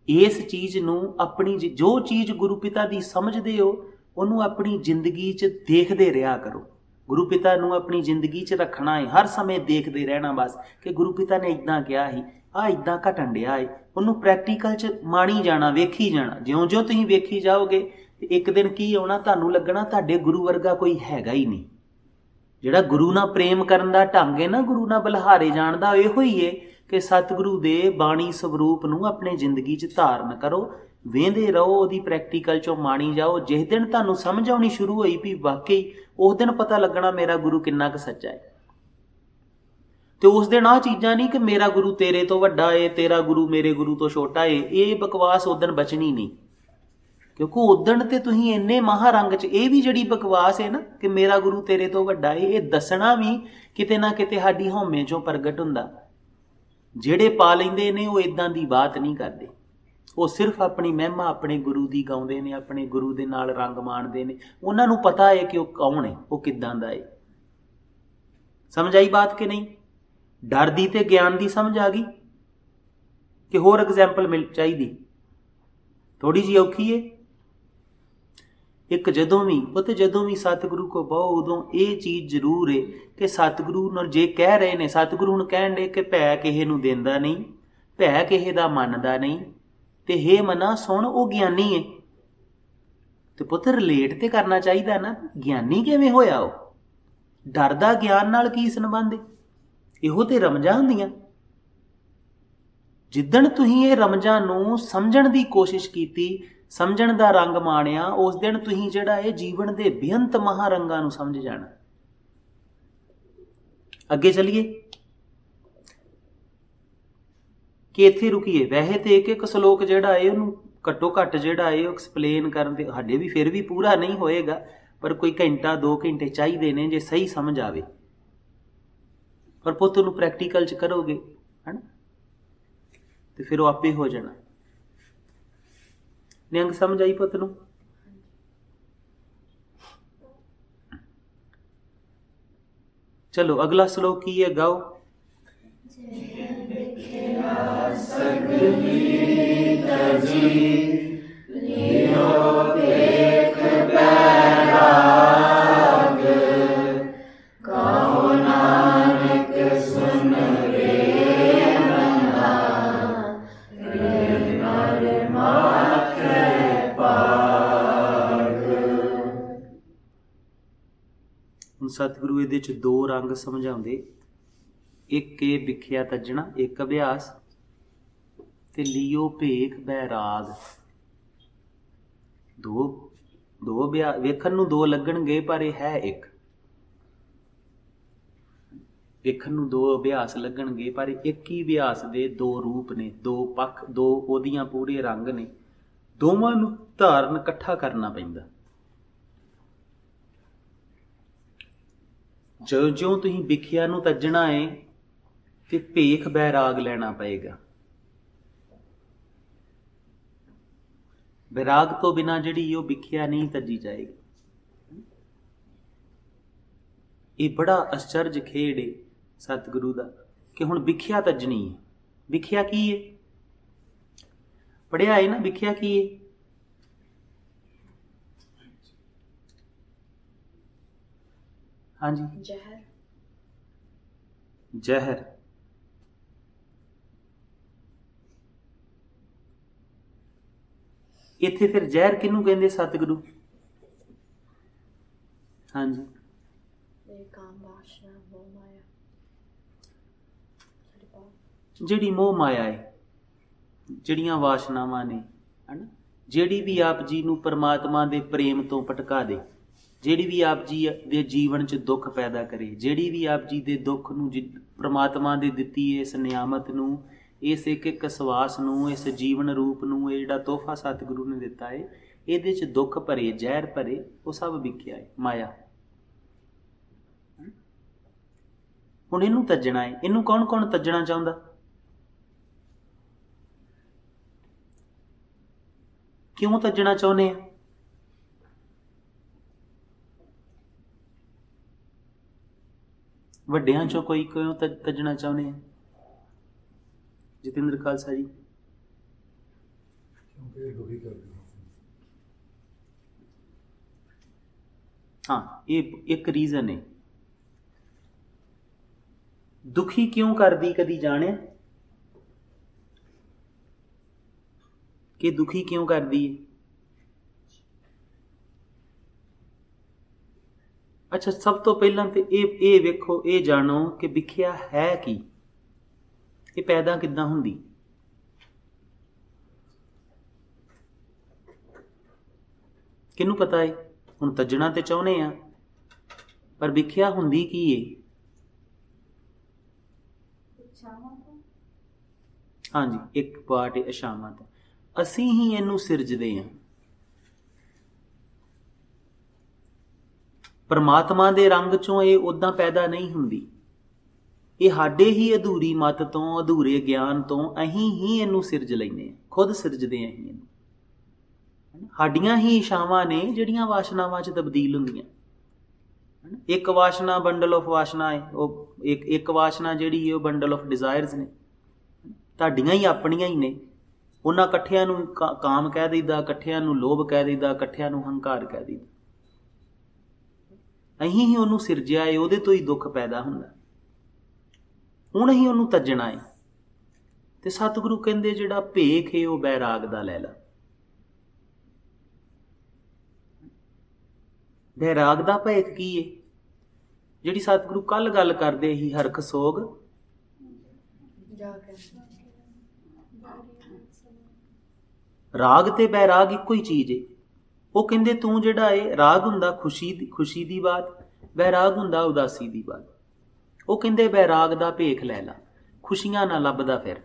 ਇਸ ਚੀਜ਼ ਨੂੰ ਆਪਣੀ ਜੋ ਚੀਜ਼ ਗੁਰੂ ਪਿਤਾ ਦੀ ਸਮਝਦੇ ਹੋ ਉਹਨੂੰ ਆਪਣੀ ਜ਼ਿੰਦਗੀ 'ਚ ਦੇਖਦੇ ਰਿਹਾ ਕਰੋ, ਗੁਰੂ ਪਿਤਾ ਨੂੰ ਆਪਣੀ ਜ਼ਿੰਦਗੀ 'ਚ ਰੱਖਣਾ ਹੈ, ਹਰ ਸਮੇਂ ਦੇਖਦੇ ਰਹਿਣਾ ਬਸ ਕਿ ਗੁਰੂ ਪਿਤਾ ਨੇ ਇੱਦਾਂ ਕਿਹਾ ਸੀ, ਆਹ ਇੱਦਾਂ ਘਟਣ ਡਿਆ ਹੈ। ਉਹਨੂੰ ਪ੍ਰੈਕਟੀਕਲ 'ਚ ਮਾਣੀ ਜਾਣਾ, ਵੇਖੀ ਜਾਣਾ। ਜਿਉਂ-ਜਿਉਂ ਤੁਸੀਂ ਵੇਖੀ ਜਾਓਗੇ ਤੇ ਇੱਕ ਦਿਨ ਕੀ ਆਉਣਾ, ਤੁਹਾਨੂੰ ਲੱਗਣਾ ਤੁਹਾਡੇ ਗੁਰੂ ਵਰਗਾ ਕੋਈ ਹੈਗਾ ਹੀ ਨਹੀਂ। ਜਿਹੜਾ ਗੁਰੂ ਨਾਲ ਪ੍ਰੇਮ ਕਰਨ ਦਾ ਢੰਗ ਹੈ ਨਾ, ਗੁਰੂ ਨਾਲ ਬਲਿਹਾਰੇ ਜਾਣ ਦਾ, ਇਹੋ ਹੀ ਹੈ ਕਿ ਸਤਿਗੁਰੂ ਦੇ ਬਾਣੀ ਸਰੂਪ ਨੂੰ ਆਪਣੇ ਜ਼ਿੰਦਗੀ 'ਚ ਧਾਰਨ ਕਰੋ, ਵੇਂਦੇ ਰਹੋ, ਉਹਦੀ ਪ੍ਰੈਕਟੀਕਲ 'ਚੋਂ ਮਾਣੀ ਜਾਓ। ਜਿਸ ਦਿਨ ਤੁਹਾਨੂੰ ਸਮਝ ਆਉਣੀ ਸ਼ੁਰੂ ਹੋਈ ਵੀ ਵਾਕਈ, ਉਸ ਦਿਨ ਪਤਾ ਲੱਗਣਾ ਮੇਰਾ ਗੁਰੂ ਕਿੰਨਾ ਕੁ ਸੱਚਾ ਹੈ। ਤੇ ਉਸ ਦਿਨ ਆਹ ਚੀਜ਼ਾਂ ਨਹੀਂ ਕਿ ਮੇਰਾ ਗੁਰੂ ਤੇਰੇ ਤੋਂ ਵੱਡਾ ਏ, ਤੇਰਾ ਗੁਰੂ ਮੇਰੇ ਗੁਰੂ ਤੋਂ ਛੋਟਾ ਏ, ਇਹ ਬਕਵਾਸ ਉਸ ਦਿਨ ਬਚਣੀ ਨਹੀਂ। ਕਿਉਂਕਿ ਉਦਣ ਤੇ ਤੁਸੀਂ ਇੰਨੇ ਮਹਾਰੰਗ 'ਚ, ਇਹ ਵੀ ਜਿਹੜੀ ਬਕਵਾਸ ਹੈ ਨਾ ਕਿ ਮੇਰਾ ਗੁਰੂ ਤੇਰੇ ਤੋਂ ਵੱਡਾ ਏ, ਇਹ ਦੱਸਣਾ ਵੀ ਕਿਤੇ ਨਾ ਕਿਤੇ ਸਾਡੀ ਹਉਮੈ 'ਚੋਂ ਪ੍ਰਗਟ ਹੁੰਦਾ। ਜਿਹੜੇ ਪਾ ਲੈਂਦੇ ਨੇ ਉਹ ਇਦਾਂ ਦੀ ਬਾਤ ਨਹੀਂ ਕਰਦੇ, ਉਹ ਸਿਰਫ ਆਪਣੀ ਮਹਿਮਾ ਆਪਣੇ ਗੁਰੂ ਦੀ ਗਾਉਂਦੇ ਨੇ, ਆਪਣੇ ਗੁਰੂ ਦੇ ਨਾਲ ਰੰਗ ਮਾਣਦੇ ਨੇ। ਉਹਨਾਂ ਨੂੰ ਪਤਾ ਹੈ ਕਿ ਉਹ ਕੌਣ ਹੈ, ਉਹ ਕਿੱਦਾਂ ਦਾ ਹੈ। ਸਮਝ ਆਈ ਬਾਤ ਕਿ ਨਹੀਂ? ਡਰ ਦੀ ਤੇ ਗਿਆਨ ਦੀ ਸਮਝ ਆ ਗਈ ਕਿ ਹੋਰ ਐਗਜ਼ੈਂਪਲ ਮਿਲ ਚਾਹੀਦੀ? ਥੋੜੀ ਜਿਹੀ ਔਖੀ ਹੈ। ਇੱਕ ਜਦੋਂ ਵੀ ਸਤਿਗੁਰੂ ਕੋ ਬਹੁ, ਉਦੋਂ ਇਹ ਚੀਜ਼ ਜ਼ਰੂਰ ਹੈ ਕਿ ਸਤਿਗੁਰੂ ਨੂੰ ਜੇ ਕਹਿ ਰਹੇ ਨੇ, ਸਤਿਗੁਰੂ ਨੂੰ ਕਹਿਣ ਦੇ ਕਿ ਭੈ ਕਿਸੇ ਨੂੰ ਦਿੰਦਾ ਨਹੀਂ, ਭੈ ਕਿਸੇ ਦਾ ਮੰਨਦਾ ਨਹੀਂ, ਤੇ ਹੇ ਮਨਾ ਸੁਣ, ਉਹ ਗਿਆਨੀ ਹੈ। ਤੇ ਪੁੱਤ ਰਿਲੇਟ ਤੇ ਕਰਨਾ ਚਾਹੀਦਾ ਨਾ, ਗਿਆਨੀ ਕਿਵੇਂ ਹੋਇਆ ਉਹ? ਡਰ ਦਾ ਗਿਆਨ ਨਾਲ ਕੀ ਸੰਬੰਧ ਹੈ? ਇਹੋ ਤੇ ਰਮਜਾਂ ਹੁੰਦੀਆਂ। ਜਿੱਦਣ ਤੁਸੀਂ ਇਹ ਰਮਜਾਂ ਨੂੰ ਸਮਝਣ ਦੀ ਕੋਸ਼ਿਸ਼ ਕੀਤੀ, ਸਮਝਣ ਦਾ ਰੰਗ ਮਾਣਿਆ, ਉਸ ਦਿਨ ਤੁਸੀਂ ਜਿਹੜਾ ਇਹ ਜੀਵਨ ਦੇ ਬੇਅੰਤ ਮਹਾਰੰਗਾਂ ਨੂੰ ਸਮਝ ਜਾਣਾ। ਅੱਗੇ ਚੱਲੀਏ ਕਿ ਇੱਥੇ ਰੁਕੀਏ। ਵੈਸੇ ਤੇ ਇੱਕ ਸ਼ਲੋਕ ਜਿਹੜਾ ਹੈ ਉਹਨੂੰ ਘੱਟੋ ਘੱਟ ਜਿਹੜਾ ਹੈ ਉਹ ਐਕਸਪਲੇਨ ਕਰਨ ਦੇ ਸਾਡੇ ਵੀ ਫਿਰ ਵੀ ਪੂਰਾ ਨਹੀਂ ਹੋਏਗਾ, ਪਰ ਕੋਈ ਘੰਟਾ 2 ਘੰਟੇ ਚਾਹੀਦੇ ਨੇ ਜੇ ਸਹੀ ਸਮਝ ਆਵੇ। ਪਰ ਪੁੱਤ ਨੂੰ ਪ੍ਰੈਕਟੀਕਲ 'ਚ ਕਰੋਗੇ ਹੈ ਨਾ, ਤੇ ਫਿਰ ਉਹ ਆਪੇ ਹੋ ਜਾਣਾ। ਨਿਹੰਗ ਸਮਝ ਆਈ ਪੁੱਤ ਨੂੰ? ਚਲੋ ਅਗਲਾ ਸ਼ਲੋਕ ਕੀ ਹੈ, ਗਾਓ। ਸਤਿਗੁਰੂ ਇਹਦੇ 'ਚ 2 ਰੰਗ ਸਮਝਾਉਂਦੇ, ਇੱਕ ਇਹ ਵਿਖਿਆ ਤੱਜਣਾ, ਇੱਕ ਅਭਿਆਸ, ਤੇ ਲਿਓ ਭੇਖ ਬੈਰਾਗ। ਦੋ ਵੇਖਣ ਨੂੰ 2 ਲੱਗਣਗੇ ਪਰ ਇਹ ਹੈ ਇੱਕ। ਵੇਖਣ ਨੂੰ 2 ਅਭਿਆਸ ਲੱਗਣਗੇ ਪਰ ਇੱਕ ਹੀ ਅਭਿਆਸ ਦੇ 2 ਰੂਪ ਨੇ, 2 ਪੱਖ, 2 ਉਹਦੀਆਂ ਪੂਰੇ ਰੰਗ ਨੇ। ਦੋਵਾਂ ਨੂੰ ਧਾਰਨ ਇਕੱਠਾ ਕਰਨਾ ਪੈਂਦਾ। ਜਿਉਂ ਤੁਸੀਂ ਵਿਖਿਆ ਨੂੰ ਤੱਜਣਾ ਹੈ ਤੇ ਭੇਖ ਬੈਰਾਗ ਲੈਣਾ ਪਏਗਾ। ਬੈਰਾਗ ਤੋਂ ਬਿਨਾਂ ਜਿਹੜੀ ਉਹ ਵਿਖਿਆ ਨਹੀਂ ਤੱਜੀ ਜਾਏਗੀ। ਇਹ ਬੜਾ ਅਚਰਜ ਖੇਡ ਹੈ ਸਤਿਗੁਰੂ ਦਾ ਕਿ ਹੁਣ ਵਿਖਿਆ ਤੱਜਣੀ ਹੈ। ਵਿਖਿਆ ਕੀ ਹੈ? ਪੜਿਆ ਹੈ ਨਾ, ਵਿਖਿਆ ਕੀ ਹੈ? ਹਾਂਜੀ, ਜ਼ਹਿਰ। ਇੱਥੇ ਫਿਰ ਜ਼ਹਿਰ ਕਿਹਨੂੰ ਕਹਿੰਦੇ ਸਤਿਗੁਰੂ? ਹਾਂਜੀ, ਜਿਹੜੀ ਮੋਹ ਮਾਇਆ ਹੈ, ਜਿਹੜੀਆਂ ਵਾਸ਼ਨਾਵਾਂ ਨੇ, ਹਨਾ, ਜਿਹੜੀ ਵੀ ਆਪ ਜੀ ਨੂੰ ਪਰਮਾਤਮਾ ਦੇ ਪ੍ਰੇਮ ਤੋਂ ਭਟਕਾ ਦੇ, ਜਿਹੜੀ ਵੀ ਆਪ ਜੀ ਦੇ ਜੀਵਨ 'ਚ ਦੁੱਖ ਪੈਦਾ ਕਰੇ, ਜਿਹੜੀ ਵੀ ਆਪ ਜੀ ਦੇ ਦੁੱਖ ਨੂੰ ਪ੍ਰਮਾਤਮਾ ਦੇ ਦਿੱਤੀ ਇਸ ਨਿਆਮਤ ਨੂੰ, ਇਸ ਇੱਕ ਸਵਾਸ ਨੂੰ, ਇਸ ਜੀਵਨ ਰੂਪ ਨੂੰ, ਇਹ ਜਿਹੜਾ ਤੋਹਫਾ ਸਤਿਗੁਰੂ ਨੇ ਦਿੱਤਾ ਹੈ, ਇਹਦੇ 'ਚ ਦੁੱਖ ਭਰੇ, ਜ਼ਹਿਰ ਭਰੇ, ਉਹ ਸਭ ਵਿਖਿਆ ਹੈ, ਮਾਇਆ। ਹੁਣ ਇਹਨੂੰ ਤੱਜਣਾ ਹੈ। ਇਹਨੂੰ ਕੌਣ ਕੌਣ ਤੱਜਣਾ ਚਾਹੁੰਦਾ? ਕਿਉਂ ਤੱਜਣਾ ਚਾਹੁੰਦੇ ਆ? ਵੱਡਿਆਂ ਚੋਂ ਕੋਈ ਕਿਉਂ ਤੱਜਣਾ ਚਾਹੁੰਦੇ ਆ? ਜਤਿੰਦਰ ਖਾਲਸਾ ਜੀ। ਹਾਂ, ਇਹ ਇੱਕ ਰੀਜ਼ਨ ਹੈ। ਦੁਖੀ ਕਿਉਂ ਕਰਦੀ, ਕਦੀ ਜਾਣਿਆ ਕਿ ਦੁਖੀ ਕਿਉਂ ਕਰਦੀ ਹੈ? ਅੱਛਾ, ਸਭ ਤੋਂ ਪਹਿਲਾਂ ਤੇ ਇਹ ਵੇਖੋ, ਇਹ ਜਾਣੋ ਕਿ ਵਿਖਿਆ ਹੈ ਕੀ, ਇਹ ਪੈਦਾ ਕਿੱਦਾਂ ਹੁੰਦੀ? ਕਿਹਨੂੰ ਪਤਾ ਹੈ? ਹੁਣ ਤੱਜਣਾ ਤੇ ਚਾਹੁੰਦੇ ਆ, ਪਰ ਵਿਖਿਆ ਹੁੰਦੀ ਕੀ ਹੈ? ਹਾਂਜੀ, ਇੱਕ ਪਾਰਟ ਹੈ ਇਛਾਵਾਂ ਤੋਂ। ਅਸੀਂ ਹੀ ਇਹਨੂੰ ਸਿਰਜਦੇ ਹਾਂ। ਪਰਮਾਤਮਾ ਦੇ ਰੰਗ ਚੋਂ ਇਹ ਉਦਾਂ ਪੈਦਾ ਨਹੀਂ ਹੁੰਦੀ। ਇਹ ਸਾਡੇ ਹੀ ਅਧੂਰੀ ਮਤ ਤੋਂ, ਅਧੂਰੇ ਗਿਆਨ ਤੋਂ ਅਸੀਂ ਹੀ ਇਹਨੂੰ ਸਿਰਜ ਲੈਂਦੇ ਹਾਂ, ਖੁਦ ਸਿਰਜਦੇ ਹਾਂ ਇਹਨੂੰ। ਸਾਡੀਆਂ ਹੀ ਇਛਾਵਾਂ ਨੇ ਜਿਹੜੀਆਂ ਵਾਸ਼ਨਾਵਾਂ 'ਚ ਤਬਦੀਲ ਹੁੰਦੀਆਂ। ਇੱਕ ਵਾਸ਼ਨਾ ਬੰਡਲ ਆਫ ਵਾਸ਼ਨਾ ਹੈ, ਉਹ ਇੱਕ ਵਾਸ਼ਨਾ ਜਿਹੜੀ ਹੈ ਉਹ ਬੰਡਲ ਆਫ ਡਿਜ਼ਾਇਰਸ ਨੇ, ਤੁਹਾਡੀਆਂ ਹੀ ਆਪਣੀਆਂ ਹੀ ਨੇ। ਉਹਨਾਂ ਇਕੱਠਿਆਂ ਨੂੰ ਕਾਮ ਕਹਿ ਦਈਦਾ, ਇਕੱਠਿਆਂ ਨੂੰ ਲੋਭ ਕਹਿ ਦਈਦਾ, ਇਕੱਠਿਆਂ ਨੂੰ ਹੰਕਾਰ ਕਹਿ ਦਈਦਾ। ਅਸੀਂ ਹੀ ਉਹਨੂੰ ਸਿਰਜਿਆ ਹੈ, ਉਹਦੇ ਤੋਂ ਹੀ ਦੁੱਖ ਪੈਦਾ ਹੁੰਦਾ। ਹੁਣ ਅਸੀਂ ਉਹਨੂੰ ਤੱਜਣਾ ਹੈ। ਤੇ ਸਤਿਗੁਰੂ ਕਹਿੰਦੇ ਜਿਹੜਾ ਭੇਖ ਹੈ ਉਹ ਬੈਰਾਗ ਦਾ ਲੈ ਲਾ। ਬੈਰਾਗ ਦਾ ਭੇਖ ਕੀ ਹੈ? ਜਿਹੜੀ ਸਤਿਗੁਰੂ ਕੱਲ ਗੱਲ ਕਰਦੇ ਹੀ, ਹਰਖ ਸੋਗ ਰਾਗ ਤੇ ਬੈਰਾਗ ਇੱਕੋ ਹੀ ਚੀਜ਼ ਹੈ। ਉਹ ਕਹਿੰਦੇ ਤੂੰ ਜਿਹੜਾ ਹੈ, ਰਾਗ ਹੁੰਦਾ ਖੁਸ਼ੀ ਦੀ ਬਾਤ, ਬੈਰਾਗ ਹੁੰਦਾ ਉਦਾਸੀ ਦੀ ਬਾਤ। ਉਹ ਕਹਿੰਦੇ ਬੈਰਾਗ ਦਾ ਭੇਖ ਲੈ ਲਾ, ਖੁਸ਼ੀਆਂ ਨਾ ਲੱਭਦਾ ਫਿਰ,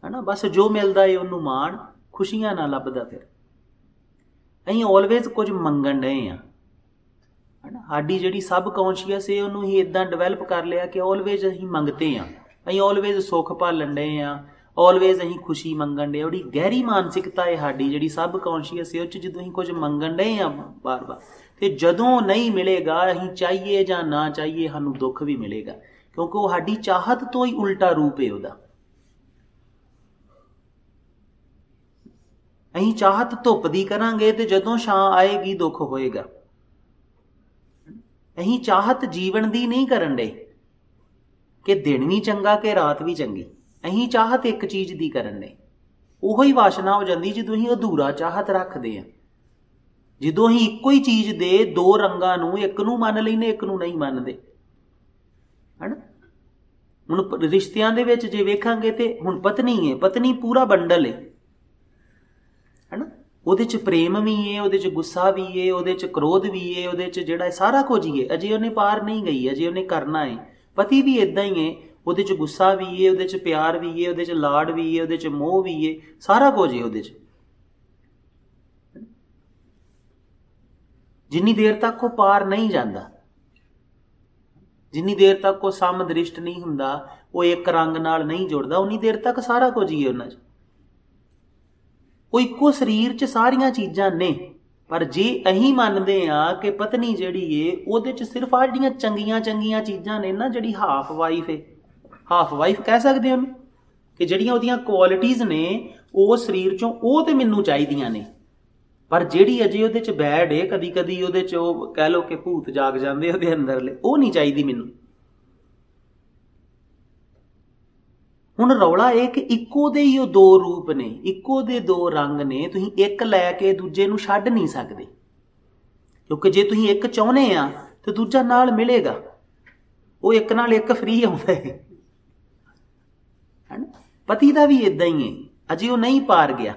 ਹੈ ਨਾ। ਬਸ ਜੋ ਮਿਲਦਾ ਏ ਉਹਨੂੰ ਮਾਣ, ਖੁਸ਼ੀਆਂ ਨਾ ਲੱਭਦਾ ਫਿਰ। ਅਸੀਂ ਆਲਵੇਜ਼ ਕੁਝ ਮੰਗਣ ਡਏ ਹਾਂ, ਹੈ ਨਾ। ਸਾਡੀ ਜਿਹੜੀ ਸਬ ਕੌਨਸ਼ੀਅਸ ਹੈ ਉਹਨੂੰ ਹੀ ਇੱਦਾਂ ਡਿਵੈਲਪ ਕਰ ਲਿਆ ਕਿ ਆਲਵੇਜ਼ ਅਸੀਂ ਮੰਗਤੇ ਹਾਂ। ਅਸੀਂ ਆਲਵੇਜ਼ ਸੁੱਖ ਭਾਲਣ ਡਏ ਹਾਂ, ਆਲਵੇਜ਼ ਅਸੀਂ ਖੁਸ਼ੀ ਮੰਗਣ ਡਏ। ਉਹਦੀ ਗਹਿਰੀ ਮਾਨਸਿਕਤਾ ਹੈ ਸਾਡੀ ਜਿਹੜੀ ਸਬ ਕੌਨਸ਼ੀਅਸ ਹੈ, ਉਹ 'ਚ ਜਦੋਂ ਅਸੀਂ ਕੁਝ ਮੰਗਣ ਡਏ ਹਾਂ ਬਾਰ-ਬਾਰ, ਤੇ ਜਦੋਂ ਨਹੀਂ ਮਿਲੇਗਾ, ਅਸੀਂ ਚਾਹੀਏ ਜਾਂ ਨਾ ਚਾਹੀਏ, ਸਾਨੂੰ ਦੁੱਖ ਵੀ ਮਿਲੇਗਾ, ਕਿਉਂਕਿ ਉਹ ਸਾਡੀ ਚਾਹਤ ਤੋਂ ਹੀ ਉਲਟਾ ਰੂਪ ਹੈ ਉਹਦਾ। ਅਸੀਂ ਚਾਹਤ ਧੁੱਪ ਦੀ ਕਰਾਂਗੇ ਤੇ ਜਦੋਂ ਛਾਂ ਆਏਗੀ ਦੁੱਖ ਹੋਏਗਾ। ਅਸੀਂ ਚਾਹਤ ਜੀਵਨ ਦੀ ਨਹੀਂ ਕਰਨ ਡੇ ਕਿ ਦਿਨ ਵੀ ਚੰਗਾ ਕਿ ਰਾਤ ਵੀ ਚੰਗੀ। ਅਸੀਂ ਚਾਹਤ ਇੱਕ ਚੀਜ਼ ਦੀ ਕਰਨ ਡੇ। ਉਹੋ ਹੀ ਵਾਸ਼ਨਾ ਹੋ ਜਾਂਦੀ ਜਦੋਂ ਅਸੀਂ ਅਧੂਰਾ ਚਾਹਤ ਰੱਖਦੇ ਹਾਂ। ਜਦੋਂ ਅਸੀਂ ਇੱਕੋ ਹੀ ਚੀਜ਼ ਦੇ ਦੋ ਰੰਗਾਂ ਨੂੰ, ਇੱਕ ਨੂੰ ਮੰਨ ਲੈਂਦੇ, ਇੱਕ ਨੂੰ ਨਹੀਂ ਮੰਨਦੇ, ਹੈ ਨਾ। ਹੁਣ ਰਿਸ਼ਤਿਆਂ ਦੇ ਵਿੱਚ ਜੇ ਵੇਖਾਂਗੇ ਤੇ ਹੁਣ ਪਤਨੀ ਹੈ, ਪਤਨੀ ਪੂਰਾ ਬੰਡਲ ਹੈ, ਹੈ ਨਾ। ਉਹਦੇ 'ਚ ਪ੍ਰੇਮ ਵੀ ਹੈ, ਉਹਦੇ 'ਚ ਗੁੱਸਾ ਵੀ ਹੈ, ਉਹਦੇ 'ਚ ਕ੍ਰੋਧ ਵੀ ਹੈ, ਉਹਦੇ 'ਚ ਜਿਹੜਾ ਸਾਰਾ ਕੁਝ ਹੀ ਹੈ। ਅਜੇ ਉਹਨੇ ਪਾਰ ਨਹੀਂ ਗਈ, ਅਜੇ ਉਹਨੇ ਕਰਨਾ ਹੈ। ਪਤੀ ਵੀ ਇੱਦਾਂ ਹੀ ਹੈ, ਉਹਦੇ 'ਚ ਗੁੱਸਾ ਵੀ ਹੈ, ਉਹਦੇ 'ਚ ਪਿਆਰ ਵੀ ਹੈ, ਉਹਦੇ 'ਚ ਲਾਡ ਵੀ ਹੈ, ਉਹਦੇ 'ਚ ਮੋਹ ਵੀ ਹੈ, ਸਾਰਾ ਕੁਝ ਹੈ ਉਹਦੇ 'ਚ। ਜਿੰਨੀ ਦੇਰ ਤੱਕ ਉਹ ਪਾਰ ਨਹੀਂ ਜਾਂਦਾ, ਜਿੰਨੀ ਦੇਰ ਤੱਕ ਉਹ ਸਮਦ੍ਰਿਸ਼ਟ ਨਹੀਂ ਹੁੰਦਾ, ਉਹ ਇੱਕ ਰੰਗ ਨਾਲ ਨਹੀਂ ਜੁੜਦਾ, ਉਨੀ ਦੇਰ ਤੱਕ ਸਾਰਾ ਕੁਝ ਹੀ ਹੈ ਉਹਨਾਂ 'ਚ। ਉਹ ਇੱਕੋ ਸਰੀਰ 'ਚ ਸਾਰੀਆਂ ਚੀਜ਼ਾਂ ਨੇ। ਪਰ ਜੇ ਅਸੀਂ ਮੰਨਦੇ ਹਾਂ ਕਿ ਪਤਨੀ ਜਿਹੜੀ ਏ ਉਹਦੇ 'ਚ ਸਿਰਫ ਆ ਜਿਹੜੀਆਂ ਚੰਗੀਆਂ ਚੰਗੀਆਂ ਚੀਜ਼ਾਂ ਨੇ ਨਾ, ਜਿਹੜੀ ਹਾਫ ਵਾਈਫ ਹੈ, ਹਾਫ ਵਾਈਫ ਕਹਿ ਸਕਦੇ ਉਹਨੂੰ, ਕਿ ਜਿਹੜੀਆਂ ਉਹਦੀਆਂ ਕੁਆਲਿਟੀਜ਼ ਨੇ ਉਹ ਸਰੀਰ 'ਚੋਂ, ਉਹ ਤੇ ਮੈਨੂੰ ਚਾਹੀਦੀਆਂ ਨੇ। ਪਰ ਜਿਹੜੀ ਅਜੇ ਉਹਦੇ 'ਚ ਬੈਡ ਏ, ਕਦੀ ਕਦੀ ਉਹਦੇ 'ਚ ਉਹ ਕਹਿ ਲਓ ਕਿ ਭੂਤ ਜਾਗ ਜਾਂਦੇ ਉਹਦੇ ਅੰਦਰਲੇ, ਉਹ ਨਹੀਂ ਚਾਹੀਦੀ ਮੈਨੂੰ। ਹੁਣ ਰੌਲਾ ਇਹ ਕਿ ਇੱਕੋ ਦੇ ਹੀ ਉਹ ਦੋ ਰੂਪ ਨੇ, ਇੱਕੋ ਦੇ ਦੋ ਰੰਗ ਨੇ। ਤੁਸੀਂ ਇੱਕ ਲੈ ਕੇ ਦੂਜੇ ਨੂੰ ਛੱਡ ਨਹੀਂ ਸਕਦੇ, ਕਿਉਂਕਿ ਜੇ ਤੁਸੀਂ ਇੱਕ ਚਾਹੁੰਦੇ ਆ ਤੇ ਦੂਜਾ ਨਾਲ ਮਿਲੇਗਾ। ਉਹ ਇੱਕ ਨਾਲ ਇੱਕ ਫ੍ਰੀ ਆਉਂਦਾ ਹੈ ਨਾ। ਪਤੀ ਦਾ ਵੀ ਇਦਾਂ ਹੀ ਹੈ, ਅਜੇ ਉਹ ਨਹੀਂ ਪਾਰ ਗਿਆ।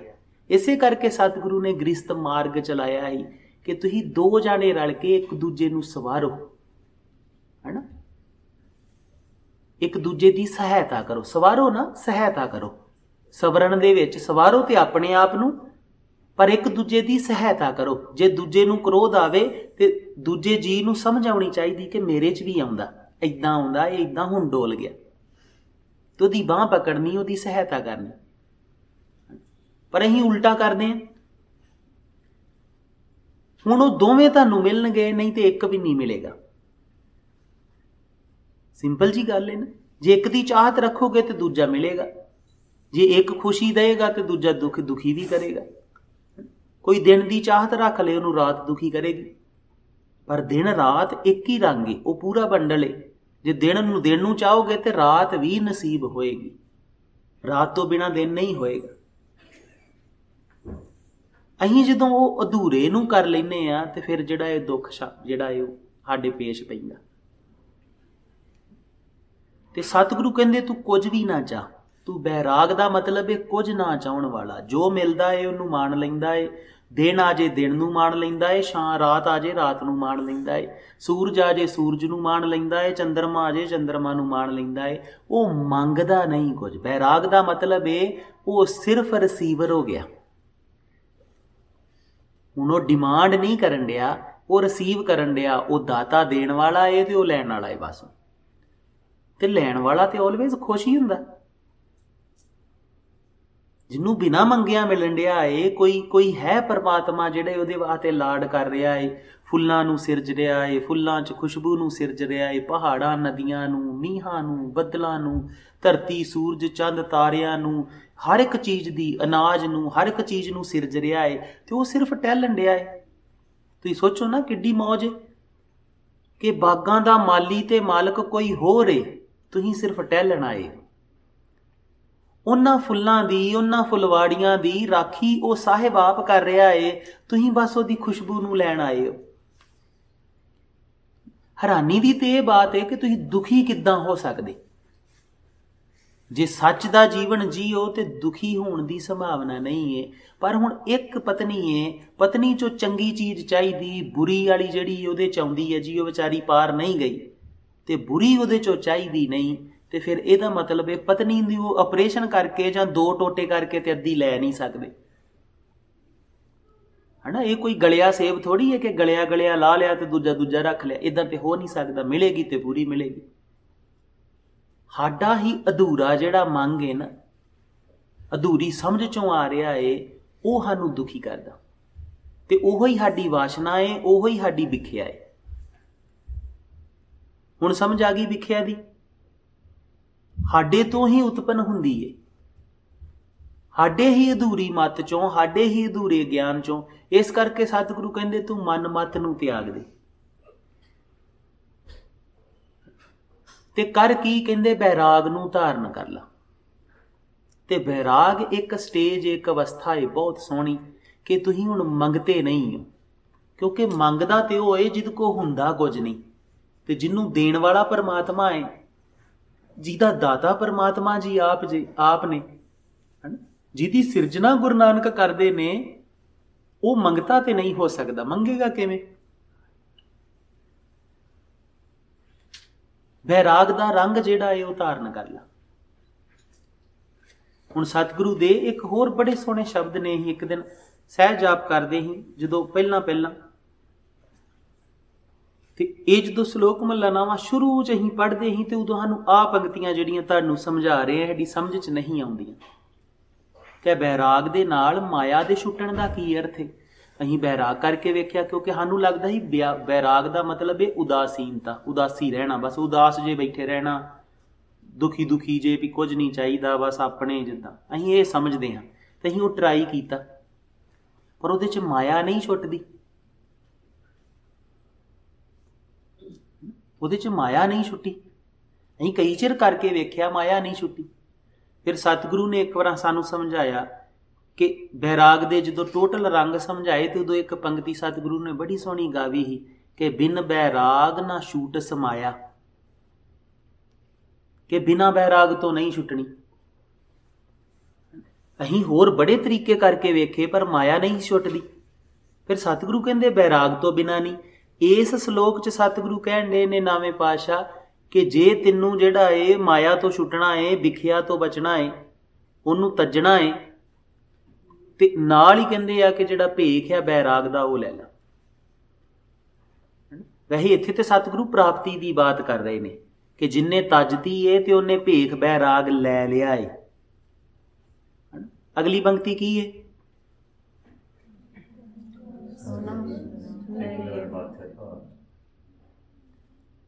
ਇਸੇ ਕਰਕੇ ਸਤਿਗੁਰੂ ਨੇ ਗ੍ਰਸਤ ਮਾਰਗ ਚਲਾਇਆ ਹੈ ਕਿ ਤੁਸੀਂ ਦੋ ਜਾਣੇ ਰਲ ਕੇ ਇੱਕ ਦੂਜੇ ਨੂੰ ਸਵਾਰੋ, ਹੈ ਨਾ। ਇੱਕ ਦੂਜੇ ਦੀ ਸਹਾਇਤਾ ਕਰੋ, ਸਵਾਰੋ ਨਾ, ਸਹਾਇਤਾ ਕਰੋ। ਸਵਰਨ ਦੇ ਵਿੱਚ ਸਵਾਰੋ ਤੇ ਆਪਣੇ ਆਪ ਨੂੰ, ਪਰ ਇੱਕ ਦੂਜੇ ਦੀ ਸਹਾਇਤਾ ਕਰੋ। ਜੇ ਦੂਜੇ ਨੂੰ ਕ੍ਰੋਧ ਆਵੇ ਤੇ ਦੂਜੇ ਜੀ ਨੂੰ ਸਮਝ ਆਉਣੀ ਚਾਹੀਦੀ ਕਿ ਮੇਰੇ 'ਚ ਵੀ ਆਉਂਦਾ, ਇੱਦਾਂ ਆਉਂਦਾ, ਇਹ ਇੱਦਾਂ ਹੁਣ ਡੋਲ ਗਿਆ, ਤੇ ਉਹਦੀ ਬਾਂਹ ਪਕੜਨੀ, ਉਹਦੀ ਸਹਾਇਤਾ ਕਰਨੀ। ਪਰ ਅਸੀਂ ਉਲਟਾ ਕਰਦੇ ਹਾਂ। ਹੁਣ ਉਹ ਦੋਵੇਂ ਤੁਹਾਨੂੰ ਮਿਲਣਗੇ, ਨਹੀਂ ਤੇ ਇੱਕ ਵੀ ਨਹੀਂ ਮਿਲੇਗਾ। ਸਿੰਪਲ ਜੀ ਗੱਲ ਹੈ ਨਾ। ਜੇ ਇੱਕ ਦੀ ਚਾਹਤ ਰੱਖੋਗੇ ਤੇ ਦੂਜਾ ਮਿਲੇਗਾ, ਜੇ ਇੱਕ ਖੁਸ਼ੀ ਦੇਗਾ ਤੇ ਦੂਜਾ ਦੁਖੀ ਵੀ ਕਰੇਗਾ। ਕੋਈ ਦਿਨ ਦੀ ਚਾਹਤ ਰੱਖ ਲੇ, ਉਹਨੂੰ ਰਾਤ ਦੁਖੀ ਕਰੇਗੀ। ਪਰ ਦਿਨ ਰਾਤ ਇੱਕ ਹੀ ਰੰਗ ਹੈ, ਉਹ ਪੂਰਾ ਬੰਡਲ ਹੈ। ਜੇ ਦਿਨ ਨੂੰ ਚਾਹੋਗੇ ਤੇ ਰਾਤ ਵੀ ਨਸੀਬ ਹੋਏਗੀ। ਰਾਤ ਤੋਂ ਬਿਨਾਂ ਦਿਨ ਨਹੀਂ ਹੋਏਗਾ। ਅਸੀਂ ਜਦੋਂ ਉਹ ਅਧੂਰੇ ਨੂੰ ਕਰ ਲੈਂਦੇ ਆ ਤੇ ਫਿਰ ਜਿਹੜਾ ਇਹ ਦੁੱਖ ਜਿਹੜਾ ਇਹ ਸਾਡੇ ਪੇਸ਼ ਪੈਂਦਾ। ਤੇ ਸਤਿਗੁਰੂ ਕਹਿੰਦੇ ਤੂੰ ਕੁਝ ਵੀ ਨਾ ਚਾਹ, ਤੂੰ ਬੈਰਾਗ ਦਾ ਮਤਲਬ ਹੈ ਕੁਝ ਨਾ ਚਾਹਣ ਵਾਲਾ। ਜੋ ਮਿਲਦਾ ਏ ਉਹਨੂੰ ਮਾਣ ਲੈਂਦਾ ਏ। ਦਿਨ ਆ ਜੇ ਦਿਨ ਨੂੰ ਮਾਣ ਲੈਂਦਾ ਏ, ਰਾਤ ਆ ਜੇ ਰਾਤ ਨੂੰ ਮਾਣ ਲੈਂਦਾ ਏ, ਸੂਰਜ ਆ ਜੇ ਸੂਰਜ ਨੂੰ ਮਾਣ ਲੈਂਦਾ ਏ, ਚੰਦਰਮਾ ਆ ਜੇ ਚੰਦਰਮਾ ਨੂੰ ਮਾਣ ਲੈਂਦਾ ਏ। ਉਹ ਮੰਗਦਾ ਨਹੀਂ ਕੁਝ। ਬੈਰਾਗ ਦਾ ਮਤਲਬ ਏ ਉਹ ਸਿਰਫ ਰਿਸੀਵਰ ਹੋ ਗਿਆ। ਹੁਣ ਉਹ ਡਿਮਾਂਡ ਨਹੀਂ ਕਰਨ ਡਿਆ, ਉਹ ਰਿਸੀਵ ਕਰਨ ਡਿਆ। ਉਹ ਦਾਤਾ ਦੇਣ ਵਾਲਾ ਏ ਤੇ ਉਹ ਲੈਣ ਵਾਲਾ ਏ ਬਸ। ਤੇ ਲੈਣ ਵਾਲਾ ਤੇ ਆਲਵੇਜ਼ ਖੁਸ਼ ਹੀ ਹੁੰਦਾ। ਜਿਹਨੂੰ ਬਿਨਾਂ ਮੰਗਿਆ ਮਿਲਣ ਡਿਆ ਏ, ਕੋਈ ਹੈ ਪਰਮਾਤਮਾ ਜਿਹੜੇ ਉਹਦੇ ਵਾਸਤੇ ਲਾਡ ਕਰ ਰਿਹਾ ਏ, ਫੁੱਲਾਂ ਨੂੰ ਸਿਰਜ ਰਿਹਾ ਏ, ਫੁੱਲਾਂ 'ਚ ਖੁਸ਼ਬੂ ਨੂੰ ਸਿਰਜ ਰਿਹਾ ਏ, ਪਹਾੜਾਂ ਨਦੀਆਂ ਨੂੰ, ਮੀਂਹਾਂ ਨੂੰ, ਬੱਦਲਾਂ ਨੂੰ, ਧਰਤੀ ਸੂਰਜ ਚੰਦ ਤਾਰਿਆਂ ਨੂੰ, ਹਰ ਇੱਕ ਚੀਜ਼ ਦੀ, ਅਨਾਜ ਨੂੰ, ਹਰ ਇੱਕ ਚੀਜ਼ ਨੂੰ ਸਿਰਜ ਰਿਹਾ ਏ। ਤੇ ਉਹ ਸਿਰਫ ਟਹਿਲਣ ਡਿਆ ਏ। ਤੁਸੀਂ ਸੋਚੋ ਨਾ ਕਿੱਡੀ ਮੌਜ ਏ ਕਿ ਬਾਗਾਂ ਦਾ ਮਾਲੀ ਤੇ ਮਾਲਕ ਕੋਈ ਹੋਰ ਏ, ਤੁਸੀਂ ਸਿਰਫ ਟਹਿਲਣ ਆਏ। ਉਹਨਾਂ ਫੁੱਲਾਂ ਦੀ, ਉਹਨਾਂ ਫੁਲਵਾੜੀਆਂ ਦੀ ਰਾਖੀ ਉਹ ਸਾਹਿਬ ਆਪ ਕਰ ਰਿਹਾ ਏ, ਤੁਸੀਂ ਬਸ ਉਹਦੀ ਖੁਸ਼ਬੂ ਨੂੰ ਲੈਣ ਆਏ ਹੋ। ਹੈਰਾਨੀ ਦੀ ਤੇ ਇਹ ਬਾਤ ਹੈ ਕਿ ਤੁਸੀਂ ਦੁਖੀ ਕਿੱਦਾਂ ਹੋ ਸਕਦੇ? ਜੇ ਸੱਚ ਦਾ ਜੀਵਨ ਜੀਓ ਤੇ ਦੁਖੀ ਹੋਣ ਦੀ ਸੰਭਾਵਨਾ ਨਹੀਂ ਹੈ। ਪਰ ਹੁਣ ਇੱਕ ਪਤਨੀ ਹੈ, ਪਤਨੀ ਚੋਂ ਚੰਗੀ ਚੀਜ਼ ਚਾਹੀਦੀ, ਬੁਰੀ ਵਾਲੀ ਜਿਹੜੀ ਉਹਦੇ ਚ ਆਉਂਦੀ ਹੈ ਜੀ, ਉਹ ਵਿਚਾਰੀ ਪਾਰ ਨਹੀਂ ਗਈ ਤੇ ਬੁਰੀ ਉਹਦੇ ਚੋਂ ਚਾਹੀਦੀ ਨਹੀਂ। ਤੇ ਫਿਰ ਇਹਦਾ ਮਤਲਬ ਹੈ ਪਤਨੀ ਦੀ ਉਹ ਆਪਰੇਸ਼ਨ ਕਰਕੇ ਜਾਂ 2 ਟੋਟੇ ਕਰਕੇ ਤੇ ਅੱਧੀ ਲੈ ਨਹੀਂ ਸਕਦੇ, ਹਨਾ। ਇਹ ਕੋਈ ਗਲਿਆ ਸੇਬ ਥੋੜੀ ਹੈ ਕਿ ਗਲਿਆ ਲਾ ਲਿਆ ਤੇ ਦੂਜਾ ਰੱਖ ਲਿਆ। ਇਦਾਂ ਤੇ ਹੋ ਨਹੀਂ ਸਕਦਾ। ਮਿਲੇਗੀ ਤੇ ਪੂਰੀ ਮਿਲੇਗੀ। ਸਾਡਾ ਹੀ ਅਧੂਰਾ ਜਿਹੜਾ ਮੰਗ ਹੈ ਨਾ, ਅਧੂਰੀ ਸਮਝ ਚੋਂ ਆ ਰਿਹਾ ਏ, ਉਹ ਸਾਨੂੰ ਦੁਖੀ ਕਰਦਾ। ਤੇ ਉਹੋ ਹੀ ਸਾਡੀ ਵਾਸ਼ਨਾ ਏ, ਉਹੋ ਹੀ ਸਾਡੀ ਵਿਖਿਆ ਏ। ਹੁਣ ਸਮਝ ਆ ਗਈ ਵਿਖਿਆ ਦੀ? ਸਾਡੇ ਤੋਂ ਹੀ ਉਤਪੰਨ ਹੁੰਦੀ ਏ, ਸਾਡੇ ਹੀ ਅਧੂਰੀ ਮੱਤ ਚੋਂ, ਸਾਡੇ ਹੀ ਅਧੂਰੇ ਗਿਆਨ ਚੋਂ। ਇਸ ਕਰਕੇ ਸਤਿਗੁਰੂ ਕਹਿੰਦੇ ਤੂੰ ਮਨ ਮੱਤ ਨੂੰ ਤਿਆਗ ਦੇ। ਤੇ ਕਰ ਕੀ? ਕਹਿੰਦੇ ਬੈਰਾਗ ਨੂੰ ਧਾਰਨ ਕਰ ਲਾ। ਤੇ ਬੈਰਾਗ ਇੱਕ ਸਟੇਜ, ਇੱਕ ਅਵਸਥਾ ਹੈ ਬਹੁਤ ਸੋਹਣੀ ਕਿ ਤੁਸੀਂ ਹੁਣ ਮੰਗਤੇ ਨਹੀਂ ਹੋ। ਕਿਉਂਕਿ ਮੰਗਦਾ ਤੇ ਉਹ ਏ ਜਿਹਦੇ ਕੋ ਹੁੰਦਾ ਕੁਝ ਨਹੀਂ। ਤੇ ਜਿਹਨੂੰ ਦੇਣ ਵਾਲਾ ਪਰਮਾਤਮਾ ਹੈ, ਜਿਹਦਾ ਦਾਤਾ ਪਰਮਾਤਮਾ ਜੀ ਆਪ ਨੇ, ਹਨਾ, ਜਿਹਦੀ ਸਿਰਜਣਾ ਗੁਰੂ ਨਾਨਕ ਕਰਦੇ ਨੇ, ਉਹ ਮੰਗਤਾ ਤੇ ਨਹੀਂ ਹੋ ਸਕਦਾ। ਮੰਗੇਗਾ ਕਿਵੇਂ? ਬੈਰਾਗ ਦਾ ਰੰਗ ਜਿਹੜਾ ਹੈ ਉਹ ਧਾਰਨ ਕਰ ਲਾ। ਹੁਣ ਸਤਿਗੁਰੂ ਦੇ ਇੱਕ ਹੋਰ ਬੜੇ ਸੋਹਣੇ ਸ਼ਬਦ ਨੇ। ਹੀ ਇੱਕ ਦਿਨ ਸਹਿਜ ਜਾਪ ਕਰਦੇ ਹੀ ਜਦੋਂ ਪਹਿਲਾਂ ਤੇ ਇਹ ਜਦੋਂ ਸ਼ਲੋਕ ਮਹਲਾ ਨਾਵਾਂ ਸ਼ੁਰੂ ਚ ਅਸੀਂ ਪੜ੍ਹਦੇ ਹੀ ਤੇ ਉਦੋਂ ਸਾਨੂੰ ਆਹ ਪੰਕਤੀਆਂ ਜਿਹੜੀਆਂ ਤੁਹਾਨੂੰ ਸਮਝਾ ਰਹੇ ਆ, ਸਾਡੀ ਸਮਝ ਚ ਨਹੀਂ ਆਉਂਦੀਆਂ ਕਿ ਬੈਰਾਗ ਦੇ ਨਾਲ ਮਾਇਆ ਦੇ ਛੁੱਟਣ ਦਾ ਕੀ ਅਰਥ ਹੈ। ਅਸੀਂ ਬੈਰਾਗ ਕਰਕੇ ਵੇਖਿਆ ਕਿਉਂਕਿ ਸਾਨੂੰ ਲੱਗਦਾ ਸੀ ਬੈਰਾਗ ਦਾ ਮਤਲਬ ਹੈ ਉਦਾਸੀਨਤਾ, ਉਦਾਸੀ ਰਹਿਣਾ, ਬਸ ਉਦਾਸ ਜੇ ਬੈਠੇ ਰਹਿਣਾ, ਦੁਖੀ ਜੇ ਵੀ ਕੁਝ ਨਹੀਂ ਚਾਹੀਦਾ, ਬਸ ਆਪਣੇ ਜਿੱਦਾਂ ਅਸੀਂ ਇਹ ਸਮਝਦੇ ਹਾਂ। ਤੇ ਅਸੀਂ ਉਹ ਟਰਾਈ ਕੀਤਾ ਪਰ ਉਹਦੇ ਚ ਮਾਇਆ ਨਹੀਂ ਛੁੱਟਦੀ। ਉਹਦੇ ਚ ਮਾਇਆ ਨਹੀਂ ਛੁੱਟੀ। ਅਸੀਂ ਕਈ ਚਿਰ ਕਰਕੇ ਵੇਖਿਆ, ਮਾਇਆ ਨਹੀਂ ਛੁੱਟੀ। ਫਿਰ ਸਤਿਗੁਰੂ ਨੇ ਇੱਕ ਵਾਰ ਸਾਨੂੰ ਸਮਝਾਇਆ ਕਿ ਬੈਰਾਗ ਦੇ ਜਦੋਂ ਟੋਟਲ ਰੰਗ ਸਮਝਾਏ ਤੇ ਉਦੋਂ ਇੱਕ ਪੰਕਤੀ ਸਤਿਗੁਰੂ ਨੇ ਬੜੀ ਸੋਹਣੀ ਗਾਵੀ ਸੀ ਕਿ ਬਿਨ ਬੈਰਾਗ ਨਾ ਛੂਟ ਸਮਾਇਆ, ਕਿ ਬਿਨਾਂ ਬੈਰਾਗ ਤੋਂ ਨਹੀਂ ਛੁੱਟਣੀ। ਅਸੀਂ ਹੋਰ ਬੜੇ ਤਰੀਕੇ ਕਰਕੇ ਵੇਖੇ ਪਰ ਮਾਇਆ ਨਹੀਂ ਛੁੱਟਦੀ। ਫਿਰ ਸਤਿਗੁਰੂ ਕਹਿੰਦੇ ਬੈਰਾਗ ਤੋਂ ਬਿਨਾਂ ਨਹੀਂ। ਇਸ ਸ਼ਲੋਕ 'ਚ ਸਤਿਗੁਰੂ ਕਹਿਣ ਦੇ ਨੇ ਨਾਵੇਂ ਪਾਤਸ਼ਾਹ ਕਿ ਜੇ ਤੈਨੂੰ ਜਿਹੜਾ ਏ ਮਾਇਆ ਤੋਂ ਛੁੱਟਣਾ ਏ, ਵਿਖਿਆ ਤੋਂ ਬਚਣਾ ਏ, ਉਹਨੂੰ ਤੱਜਣਾ ਏ, ਤੇ ਨਾਲ ਹੀ ਕਹਿੰਦੇ ਆ ਕਿ ਜਿਹੜਾ ਭੇਖ ਆ ਬੈਰਾਗ ਦਾ ਉਹ ਲੈ ਲਾ। ਵੈਸੇ ਇੱਥੇ ਤੇ ਸਤਿਗੁਰੂ ਪ੍ਰਾਪਤੀ ਦੀ ਬਾਤ ਕਰ ਰਹੇ ਨੇ ਕਿ ਜਿੰਨੇ ਤੱਜਤੀ ਏ ਤੇ ਉਹਨੇ ਭੇਖ ਬੈਰਾਗ ਲੈ ਲਿਆ ਏ। ਅਗਲੀ ਪੰਕਤੀ ਕੀ ਏ?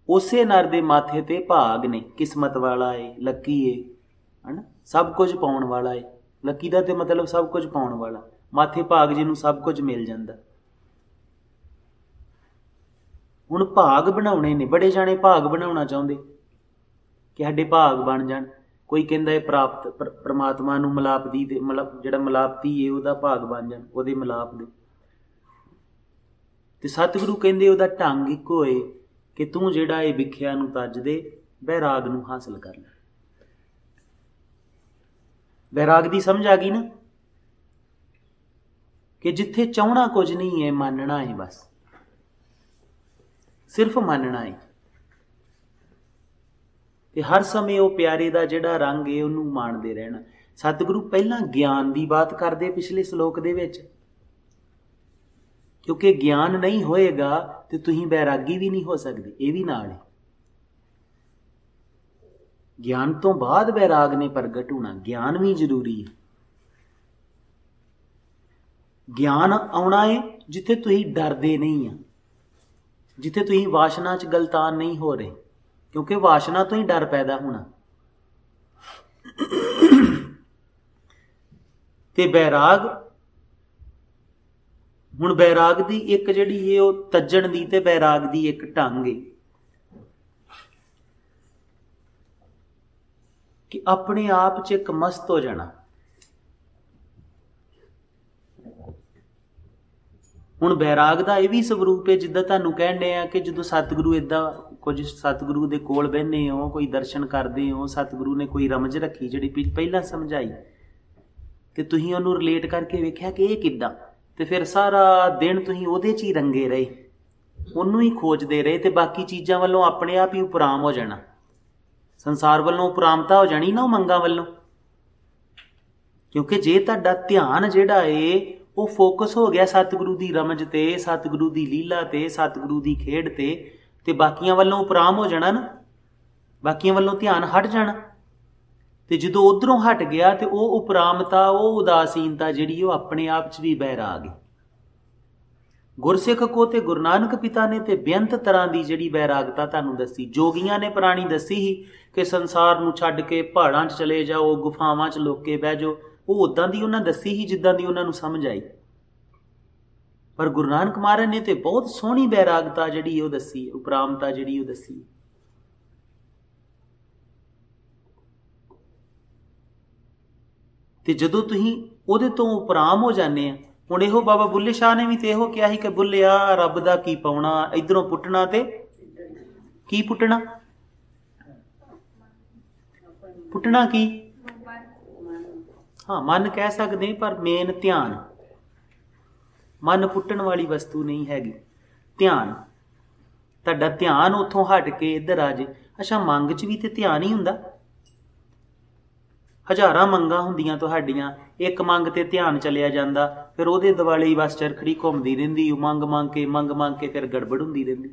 ਉਸੇ ਨਰ ਦੇ ਮਾਥੇ ਤੇ ਭਾਗ ਨੇ, ਕਿਸਮਤ ਵਾਲਾ ਏ, ਲੱਕੀ ਏ, ਹਨਾ, ਸਭ ਕੁਝ ਪਾਉਣ ਵਾਲਾ ਏ। ਲੱਕੀ ਦਾ ਤੇ ਮਤਲਬ ਸਭ ਕੁਝ ਪਾਉਣ ਵਾਲਾ। ਮਾਥੇ ਭਾਗ ਜਿਹਨੂੰ ਸਭ ਕੁਝ ਮਿਲ ਜਾਂਦਾ। ਹੁਣ ਭਾਗ ਬਣਾਉਣੇ ਨੇ, ਬੜੇ ਜਾਣੇ ਭਾਗ ਬਣਾਉਣਾ ਚਾਹੁੰਦੇ कि साडे भाग बन जाण। कोई कहंदा है प्राप्त परमात्मा नूं मिलाप दी मतलब जिहड़ा मिलापती है उहदा भाग बन जाण, उहदे मिलाप दे। ते सतगुरु कहंदे उहदा ढंग इक्को होए कि तूं जिहड़ा इह विख्या नूं तज दे, बैराग नूं हासिल कर ले। बैराग दी समझ आ गई ना, कि जिथे चाहना कुछ नहीं है, मानना है, बस सिर्फ मानना है। ते हर समय वो प्यारे दा जिहड़ा रंग है उहनूं माणदे रहना। सतगुरु पहला ज्ञान की बात करते पिछले श्लोक दे विच, क्योंकि ज्ञान नहीं होएगा तो तुसीं बैरागी भी नहीं हो सकते। ये भी नाल है, ज्ञान तो बाद बैराग ने प्रगट होना, ज्ञान भी जरूरी है। ज्ञान आउणा है जिथे तुसीं डरदे नहीं आ, जिथे तुसीं वासना च गलतान नहीं हो रहे, क्योंकि वासना तो ही डर पैदा होना। ते बैराग, हुण बैराग दी एक जिहड़ी है वो तज्जण दी, ते बैराग दी एक ढंग है कि अपने आप च एक मस्त हो जाना। हुण बैराग दा ये भी स्वरूप है, जिद्दां तुहानूं कहणे आ कि जदों सतगुरु इदां कुछ सतगुरु दे कोल बहने हो, कोई दर्शन करते हो, सतगुरु ने कोई रमज रखी जिहड़ी पहलां समझाई, ते तुसीं उहनूं रिलेट करके वेख्या कि इह किद्दां, ते फिर सारा दिन तुसीं उहदे च ही रंगे रहे, उहनूं ही खोजदे रहे, ते बाकी चीज़ां वल्लों अपने आप ही उपराम हो जाना। संसार वल्लों उपरामता हो जानी ना मंगां वल्लों, क्योंकि जे तुहाडा ध्यान जिहड़ा है वो फोकस हो गया सतगुरु दी रमज ते, सतगुरु दी लीला ते, सतगुरु दी खेड ते बाकियां वल्लों उपराम हो जाना ना, बाकियां वल्लों ध्यान हट जाना। ते जदों उधरों हट गया तो वो उपरामता, वो उदासीनता जिहड़ी वो अपने आप च भी बैराग है। गुरसिख को ते गुरु नानक पिता ने ते बेअंत तरह की जिहड़ी बैरागता तुहानूं दसी, जोगियां ने पुरानी दसी ही कि संसार नूं छड्ड के पहाड़ां च चले जाओ, गुफावां च लुक के बह जाओ, वो उदां दी उन्हां दसी ही जिद्दां दी उन्हां नूं समझ आई। पर गुरु नानक महाराज ने तो बहुत सोहनी बैरागता जिहड़ी वो दसी, उपरामता जिहड़ी वो दसी। ते जदों तुसीं उहदे तो उपराम हो जाने आ, हुण इहो बाबा बुल्ले शाह ने भी तो इहो कहा कि बुल्लिया रब दा की पाउणा, इधरों पुट्टना ते की पुट्टना, पुट्टना की, हाँ मन कह सकते हैं, पर मेन ध्यान। मन पुट्टण वाली वस्तु नहीं हैगी, ध्यान। तुहाडा ध्यान उत्थों हट के इधर आ जाए। अच्छा मंग च भी तो ध्यान ही हुंदा, हज़ारां मंगां हुंदियां तुहाडियां, एक मंग ते ध्यान चलिया जांदा, फिर उहदे दुआले ही बस चरखड़ी घुमदी रहिंदी, मंग मंग के फिर गड़बड़ हुंदी रहिंदी।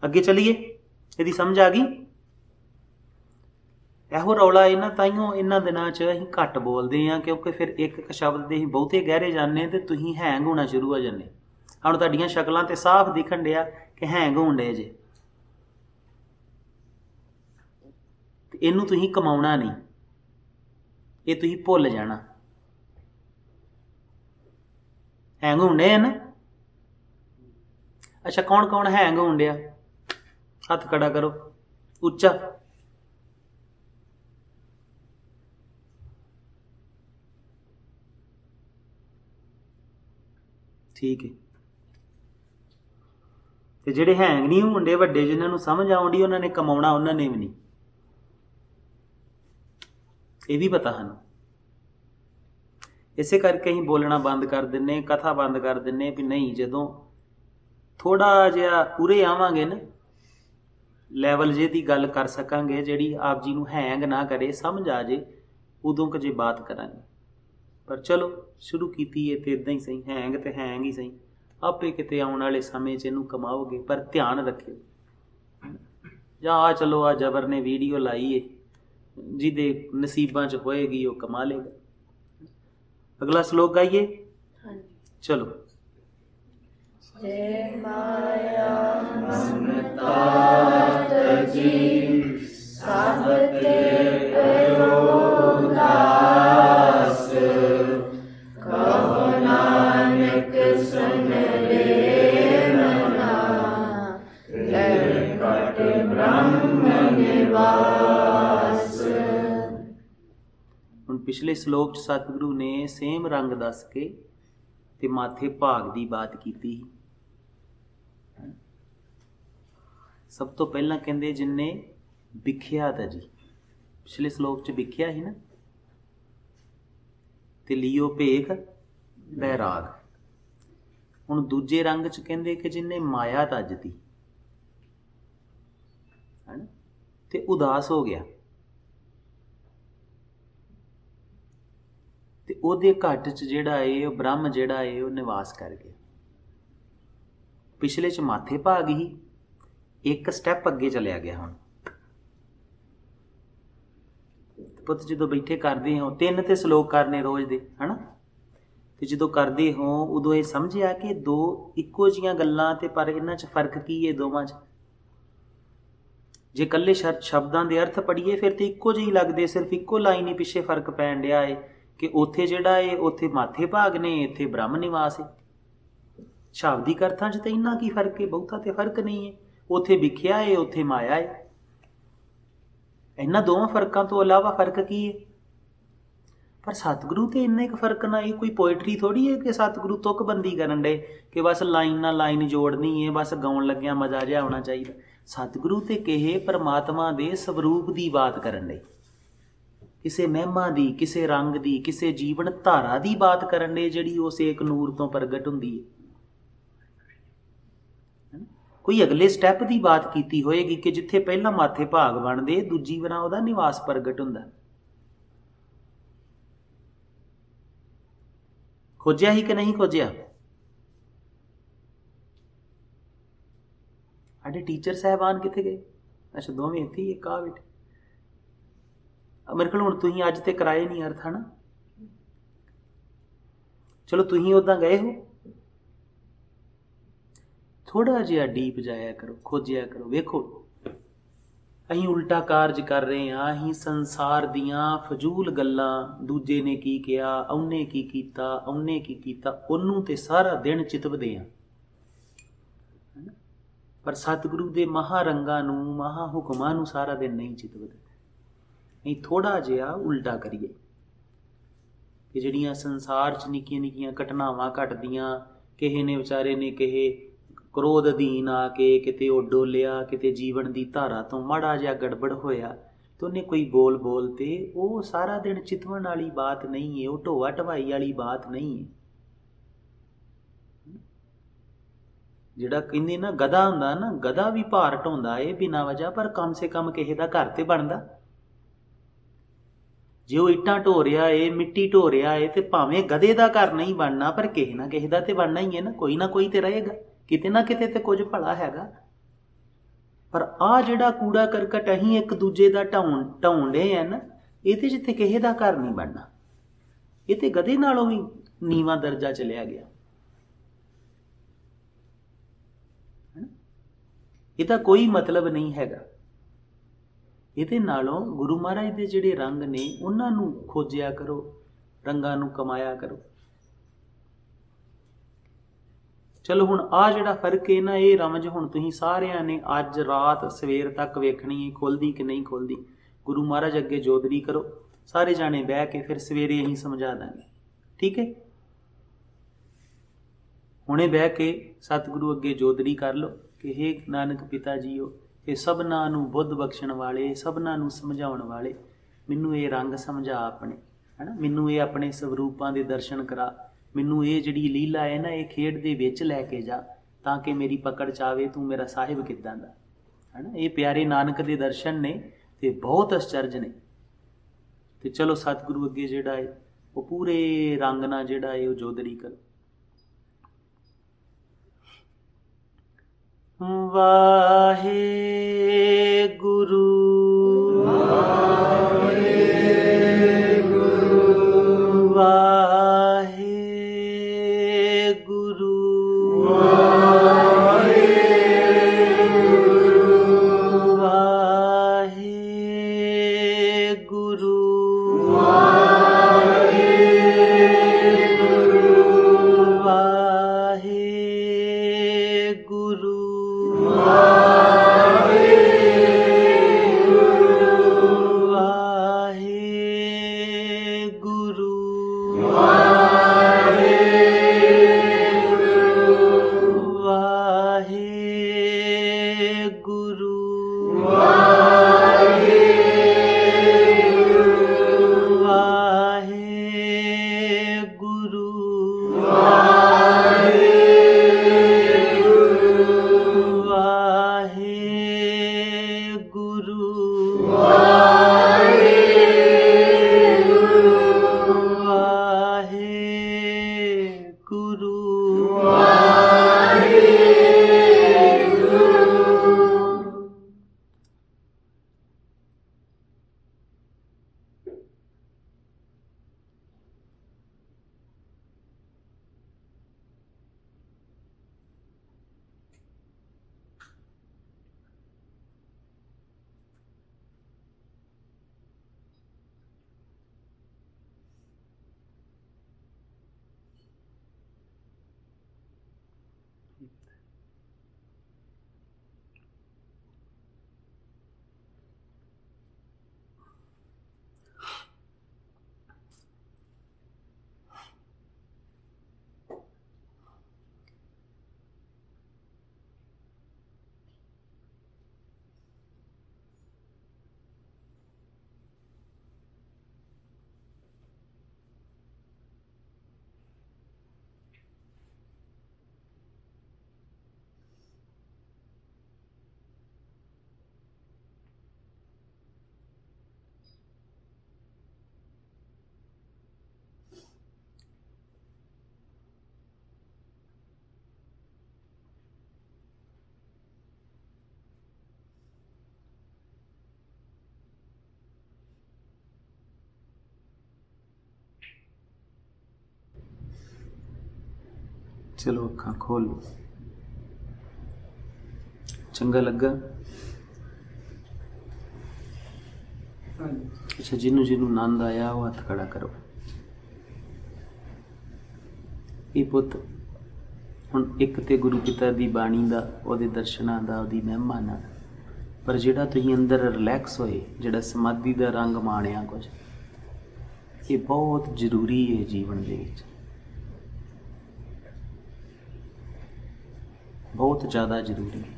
अगे चलीए, इहदी समझ आ गई। ਇਹੋ रौला है ना, ताइयों इन्हां दिनां 'च असीं घट बोलते हैं, क्योंकि फिर एक शब्द दे असीं बहुते गहरे जाने ते तुसीं हैंग होना शुरू हो जाने। हुण तुहाडीआं शक्लां ते साफ दिखण डिआ कि हैंग होण डे जे, ते इहनूं तुसीं कमाउणा नहीं, ये तुसीं भुल जाना। हैंग होण डे ना। अच्छा कौन कौन हैंग होण डिआ, हत्थ खड़ा करो उच्चा। ठीक है, ते जिहड़े हैंग नहीं होंदे वड्डे, जिन्हां नूं समझ आउंदी उन्हां ने कमाउणा, उन्हां ने भी नहीं। ये भी पता है, इसे करके असीं बोलना बंद कर दिंने, कथा बंद कर दिंने भी नहीं। जदों थोड़ा जिहा उरे आवांगे ना, लैवल जे दी गल कर सकांगे जिहड़ी आप जी नूं हैंग ना करे, समझ आ जे, उदों क जे बात करांगे। पर चलो शुरू कीती है तो इदां ही सही, हैंग तो हैंग ही सही, आपे किते आउण वाले समय च इहनूं कमाओगे। पर ध्यान रखियो, जां आ चलो आ जबर ने वीडियो लाई है, जिहदे नसीबां च होएगी वो कमा लेगा। अगला श्लोक गाइए, चलो। जय माया ममता तजी सब ते दास, कहो नानक सुन ले मना, पिछले श्लोक च सतगुरु ने सेम रंग दस के ते माथे भाग की बात की। सब तो पहला कहते जिन्ने विख्या था जी, पिछले श्लोक च विख्या ही ना, ते लियो भेख बैराग। हुण दूजे रंग च कहते कि जिन्ने माया तजती है ना, ते उदास हो गया, ते ओदे घट च जिहड़ा है ब्रह्म जिहड़ा है वो निवास कर गया। पिछले च माथे भाग ही, एक स्टैप अगे चलिया गया। हुण पुत जो बैठे करते हो 3 ते श्लोक करने रोज दे है ना, तो जो करते हो उदों ये समझिया कि दो इक्को जिहियां गल्लां ते पर इन्हां च फर्क की है दोवां च। जे कल्ले शब्दां दे अर्थ पढ़िए फिर तो इक्को जिही लगदे, सिर्फ इक्को लाइन ही पिछे फर्क पैण डिया है कि उत्थे जिहड़ा है उत्थे माथे भाग ने, इत्थे ब्रह्म निवास है। शाब्दिक अर्थां च तो इन्ना की फर्क है, बहुता तो फर्क नहीं है। उत्थे विख्या है, उत्थे माया है। इन्हां दोवां फर्कां तो इलावा फर्क की है? पर सतगुरु तो इन्ना एक फर्क ना, ये कोई पोइट्री थोड़ी है कि सतगुरु तुकबंदी करन डे कि बस लाइन ना लाइन जोड़नी है, बस गाउण लग्या मजा जिहा आउणा चाहिए। सतगुरु ते कहे परमात्मा दे स्वरूप की बात करन डे, किसे महिमा दी, किसे रंग दी, किसे जीवन धारा की बात करन डे जिहड़ी उस एक नूर तो प्रगट हुंदी है। कोई अगले स्टैप की बात की होएगी कि जिथे पहला माथे भाग बनते दूजी बना उहदा निवास प्रगट हुंदा। खोजिया ही कि नहीं खोजिया? साडे टीचर साहबान किथे गए? अच्छा दोवें इत्थे ही, एक आ बैठे। मेरे को हुण तुसीं अज ते कराए नहीं अर्थ है ना, चलो तुसीं उदां गए हो, थोड़ा जिहा डीप जाया करो, खोजिया करो। वेखो अहीं उल्टा कारज कर रहे हैं, अहीं संसार दियां फजूल गल्लां, दूजे ने की किया, उन्ने की कीता, उन्ने की कीता, उन्नू ते सारा दिन चितवदे आ। पर सतगुरु दे महारंगां नूं, महा हुकमां नूं सारा दिन नहीं चितवदे। नहीं थोड़ा जिहा उल्टा करिए कि जिहड़ियां संसार च निक्कियां निक्कियां घटनावां घटदियां, किहे ने विचारे ने किहे क्रोध अधीन आके किते वो डोलिया, किते जीवन की धारा तो माड़ा जिहा गड़बड़ होया तो उन्हें कोई बोल बोलते, वो सारा दिन चितवन वाली बात नहीं है, वो ढोआ ढवाई वाली बात नहीं है। जिहड़ा कहंदे ना गधा हुंदा ना, गधा भी भार ढोंदा है बिना वजह, पर कम से कम किसी दा घर ते बनदा। जे वो इट्टां ढो रहा है, मिट्टी ढो रहा है, तो भावें गधे का घर नहीं बनना पर किसी ना किसी का तो बनना ही है ना कोई तो रहेगा, किते ना किते तो कुछ भला हैगा। पर आ जिहड़ा कूड़ा करकट अहीं एक दूजे का ढाउण डे है ना, इहदे च ते किसी का घर नहीं बनना। ये तो गधे नालों भी नीवा दर्जा चलिया गया। ਇਹਦਾ कोई मतलब नहीं हैगा। ਇਹਦੇ ਨਾਲੋਂ गुरु महाराज ਦੇ ਜਿਹੜੇ रंग ने ਉਹਨਾਂ ਨੂੰ खोजिया करो, रंगां ਨੂੰ कमाया करो। चलो हुण आ जिहड़ा फर्क है ना, ये रमज हुण तुसीं सारिਆਂ ने अज रात सवेर तक वेखणी है, खुलदी कि नहीं खुलदी। गुरु महाराज अगे जोदरी करो, सारे जाने बह के फिर सवेरे अहीं समझा देंगे, ठीक है। हुणे बह के सतगुरु अगे जोदरी कर लो कि हे नानक पिता जीओ, ये सबना नूं बुद्ध बख्शण वाले, सबना नूं समझाउण वाले, मैनूं ये रंग समझा अपने, है ना, मैनूं ये अपने स्वरूपां दे दर्शन करा, मैनूं ये जिहड़ी लीला है ना, ये खेड दे विच लैके जा, तां कि मेरी पकड़ च आवे तूं मेरा साहिब किदां दा, है ना। ये प्यारे नानक दे दर्शन ने ते बहुत अचरज ने। ते चलो सतगुरु अगे जिहड़ा है वो पूरे रंग नाल जिहड़ा है वो जोदरी करो। वाहे गुरु वाहे गुरु वाहे गुरु वाहे गुरु वाहे गुरु वाहे गुरु वाहे गुरु वाहे ਗੁਰੂ चलो अखां खोल लो। चंगा लगा? अच्छा, जिन्नू जिन्नू आनंद आया वो हथ खड़ा करो। ये पुत हुण एक ते गुरु पिता दी बाणी दा, ओहदे दर्शनां दा, ओहदी महिमा दा, पर जिहड़ा तुसीं अंदर रिलैक्स होए, जिहड़ा समाधि दा रंग माणिया कुछ, ये बहुत जरूरी है जीवन दे विच, बहुत ज़्यादा जरूरी है।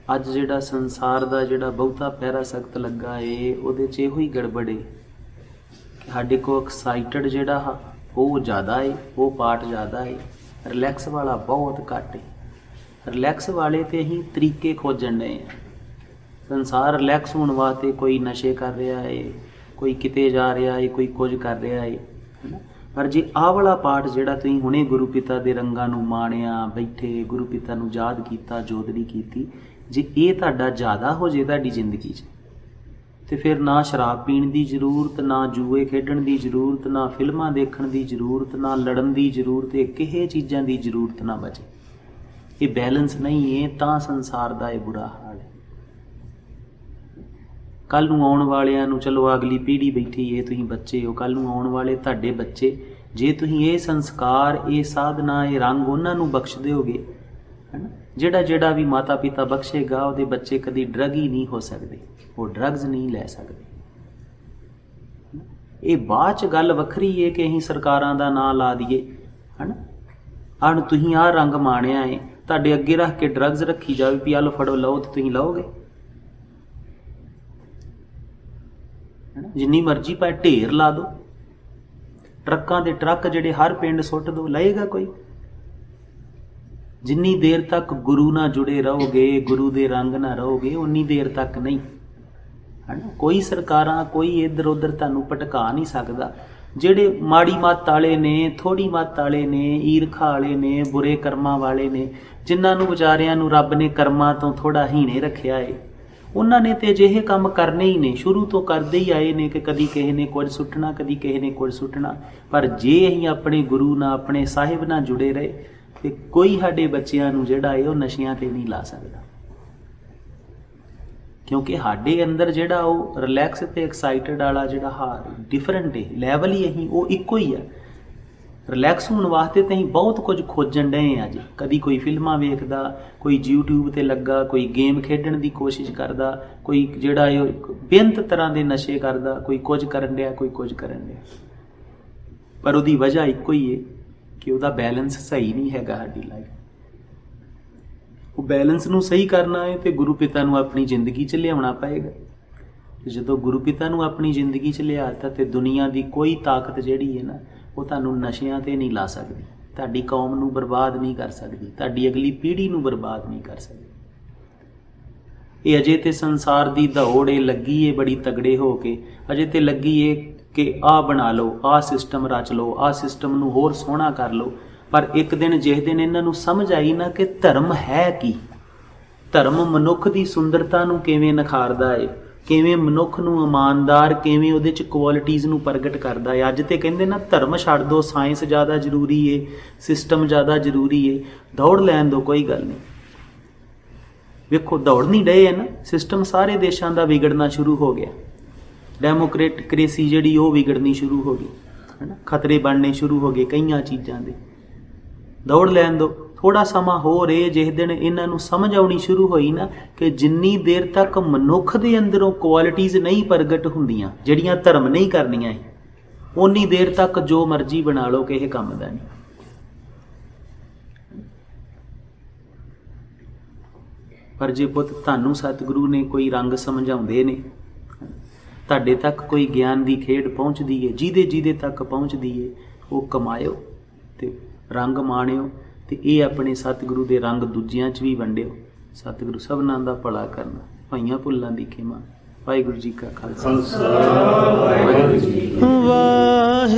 अज जिहड़ा संसार दा जिहड़ा बहुता पैरा सख्त लगा है, उहदे च इहो ही गड़बड़ है कि साडे को एक्साइटेड जिहड़ा वो ज़्यादा है, वो पार्ट ज़्यादा है, रिलैक्स वाला बहुत घट है। रिलैक्स वाले तो असीं तरीके खोजण डए हैं। संसार रिलैक्स होने वास्ते कोई नशे कर रहा है, कोई किते जा रहा है, कोई कुछ कर रहा है ना। पर जे आह वाला पार्ट जिहड़ा तुसीं हुणे गुरु पिता दे रंगां नूं माणिया, बैठे गुरु पिता नूं याद कीता, जोदड़ी कीती, जे ये तुहाडा ज़्यादा हो जाए तुहाडी जिंदगी 'च, तो फिर ना शराब पीण दी जरूरत, ना जूए खेडण दी जरूरत, ना फिल्मां देखण दी जरूरत, ना लड़न दी जरूरत, किसी चीज़ां दी जरूरत ना बचे। ये बैलेंस नहीं है, तां संसार दा ये बुरा हाल है। कल नूं आउण वालियां नूं, चलो अगली पीढ़ी बैठी है, तुसीं बच्चे हो, कल नूं आउण वाले तुहाडे बच्चे, जे तुसीं ये संस्कार, ये साधना, ये रंग उन्हां नूं बख्श दिओगे, है ना, जिहड़ा जिहड़ा भी माता पिता बख्शेगा, उहदे बच्चे कदी ड्रग ही नहीं हो सकते, वो ड्रग्स नहीं लै सकते। ये बाद च गल वखरी है कि असीं सरकारां दा नां ला दईए, है ना, हण तुसीं आह रंग माणिया है, तुहाडे अगे रख के ड्रग्स रखी जावे भी आ लो फड़ो लो, तो तुसीं लओगे? जिन्नी मर्जी भाई ढेर ला दो, ट्रकों के ट्रक जिहड़े हर पिंड सुट दो, लएगा कोई? जिन्नी देर तक गुरु ना जुड़े रहोगे, गुरु दे रंग ना रहोगे, उन्नी देर तक नहीं, है ना। कोई सरकारां, कोई इधर उधर तुहानूं भटका नहीं सकदा। जिहड़े माड़ी मत वाले ने, थोड़ी मत वाले ने, ईरखा वाले ने, बुरे कर्मां वाले ने, जिन्हां नूं विचारियां नूं रब ने कर्मां तो थोड़ा हीणे रखिया है, उन्हां ने ते अजिहे काम करने ही ने, शुरू तो करते ही आए ने कि कदी किसी ने कुछ सुट्टना, कदी किसी ने कुछ सुट्टना। पर जे असीं अपने गुरु नाल, अपने साहिब नाल जुड़े रहे, तो कोई साडे बच्चिआं नूं जिहड़ा है वो नशियां ते नहीं ला सकदा, क्योंकि साडे अंदर जिहड़ा वो रिलैक्स ते एक्साइटेड वाला जिहड़ा डिफरेंट है, लैवल ही असीं वो इक्को ही है। रिलैक्स होने वास्ते तो असीं बहुत कुछ खोजण डए अज, कदी कोई फिल्मां वेखदा, कोई यूट्यूब ते लगा, कोई गेम खेडण दी कोशिश करदा, कोई जिहड़ा बेअंत तरह के नशे करदा, कोई कुछ करन दिया, कोई कुछ करन दिया, पर उहदी वजह इक्को ही है कि उहदा बैलेंस सही नहीं हैगा साडी लाइफ। ਉਹ ਬੈਲੈਂਸ ਨੂੰ ਸਹੀ ਕਰਨਾ ਹੈ ਤੇ ਗੁਰੂ ਪਿਤਾ ਨੂੰ ਆਪਣੀ ਜ਼ਿੰਦਗੀ 'ਚ ਲਿਆਉਣਾ ਪਏਗਾ। ਤੇ ਜਦੋਂ ਗੁਰੂ ਪਿਤਾ ਨੂੰ ਆਪਣੀ ਜ਼ਿੰਦਗੀ 'ਚ ਲਿਆਤਾ ਤੇ ਦੁਨੀਆ ਦੀ ਕੋਈ ਤਾਕਤ ਜਿਹੜੀ ਹੈ ਨਾ ਉਹ ਤੁਹਾਨੂੰ ਨਸ਼ਿਆਂ ਤੇ ਨਹੀਂ ਲਾ ਸਕਦੀ, ਤੁਹਾਡੀ ਕੌਮ ਨੂੰ ਬਰਬਾਦ ਨਹੀਂ ਕਰ ਸਕਦੀ, ਤੁਹਾਡੀ ਅਗਲੀ ਪੀੜ੍ਹੀ ਨੂੰ ਬਰਬਾਦ ਨਹੀਂ ਕਰ ਸਕਦੀ। ਇਹ ਅਜੇ ਤੇ ਸੰਸਾਰ ਦੀ ਦੌੜ ਇਹ ਲੱਗੀ ਏ ਬੜੀ ਤਗੜੇ ਹੋ ਕੇ, ਅਜੇ ਤੇ ਲੱਗੀ ਏ ਕਿ ਆਹ ਬਣਾ ਲਓ, ਆਹ ਸਿਸਟਮ ਰਚ ਲਓ, ਆਹ ਸਿਸਟਮ ਨੂੰ ਹੋਰ ਸੋਹਣਾ ਕਰ ਲਓ। ਪਰ ਇੱਕ ਦਿਨ ਜਿਸ ਦਿਨ ਇਹਨਾਂ ਨੂੰ ਸਮਝ ਆਈ ਨਾ ਕਿ ਧਰਮ ਹੈ ਕੀ, ਧਰਮ ਮਨੁੱਖ ਦੀ ਸੁੰਦਰਤਾ ਨੂੰ ਕਿਵੇਂ ਨਿਖਾਰਦਾ ਏ, ਕਿਵੇਂ ਮਨੁੱਖ ਨੂੰ ਇਮਾਨਦਾਰ, ਕਿਵੇਂ ਉਹਦੇ 'ਚ ਕੁਆਲਿਟੀਜ਼ ਨੂੰ ਪ੍ਰਗਟ ਕਰਦਾ ਹੈ। ਅੱਜ ਤੇ ਕਹਿੰਦੇ ਨਾ ਧਰਮ ਛੱਡ ਦਿਓ, ਸਾਇੰਸ ਜ਼ਿਆਦਾ ਜ਼ਰੂਰੀ ਏ, ਸਿਸਟਮ ਜ਼ਿਆਦਾ ਜ਼ਰੂਰੀ ਏ, ਦੌੜ ਲੈਣ ਦਿਓ, ਕੋਈ ਗੱਲ ਨਹੀਂ। ਵੇਖੋ ਦੌੜ ਨਹੀਂ ਡਏ ਹੈ ਨਾ, ਸਿਸਟਮ ਸਾਰੇ ਦੇਸ਼ਾਂ ਦਾ ਵਿਗੜਨਾ ਸ਼ੁਰੂ ਹੋ ਗਿਆ, ਡੈਮੋਕ੍ਰੇਸੀ ਜਿਹੜੀ ਉਹ ਵਿਗੜਨੀ ਸ਼ੁਰੂ ਹੋ ਗਈ ਹੈ ਨਾ, ਖਤਰੇ ਬਣਨੇ ਸ਼ੁਰੂ ਹੋ ਗਏ ਕਈਆਂ ਚੀਜ਼ਾਂ ਦੇ। ਦੌੜ ਲੈਣ ਦਿਓ, ਥੋੜਾ ਸਮਾਂ ਹੋਰ ਇਹ ਜਿਸ ਦਿਨ ਇਹਨਾਂ ਨੂੰ ਸਮਝ ਆਉਣੀ ਸ਼ੁਰੂ ਹੋਈ ਨਾ ਕਿ ਜਿੰਨੀ ਦੇਰ ਤੱਕ ਮਨੁੱਖ ਦੇ ਅੰਦਰੋਂ ਕੁਆਲਿਟੀਜ਼ ਨਹੀਂ ਪ੍ਰਗਟ ਹੁੰਦੀਆਂ ਜਿਹੜੀਆਂ ਧਰਮ ਨਹੀਂ ਕਰਨੀਆਂ ਸੀ, ਓਨੀ ਦੇਰ ਤੱਕ ਜੋ ਮਰਜ਼ੀ ਬਣਾ ਲਓ ਕਿਸੇ ਕੰਮ ਦਾ ਨਹੀਂ। ਪਰ ਜੇ ਪੁੱਤ ਤੁਹਾਨੂੰ ਸਤਿਗੁਰੂ ਨੇ ਕੋਈ ਰੰਗ ਸਮਝਾਉਂਦੇ ਨੇ, ਤੁਹਾਡੇ ਤੱਕ ਕੋਈ ਗਿਆਨ ਦੀ ਖੇਡ ਪਹੁੰਚਦੀ ਹੈ, ਜਿਹਦੇ ਤੱਕ ਪਹੁੰਚਦੀ ਹੈ ਉਹ ਕਮਾਇਓ ਤੇ ਰੰਗ ਮਾਣਿਓ ਤੇ ਇਹ ਆਪਣੇ ਸਤਿਗੁਰੂ ਦੇ ਰੰਗ ਦੂਜਿਆਂ 'ਚ ਵੀ ਵੰਡਿਓ। ਸਤਿਗੁਰੂ ਸਭਨਾਂ ਦਾ ਭਲਾ ਕਰਨਾ, ਭਾਈਆਂ ਭੁੱਲਾਂ ਦੀ ਖਿਮਾ। ਵਾਹਿਗੁਰੂ ਜੀ ਕਾ ਖਾਲਸਾ, ਵਾਹਿਗੁਰੂ ਜੀ ਕੀ ਫਤਿਹ। ਵਾਹਿਗੁਰੂ।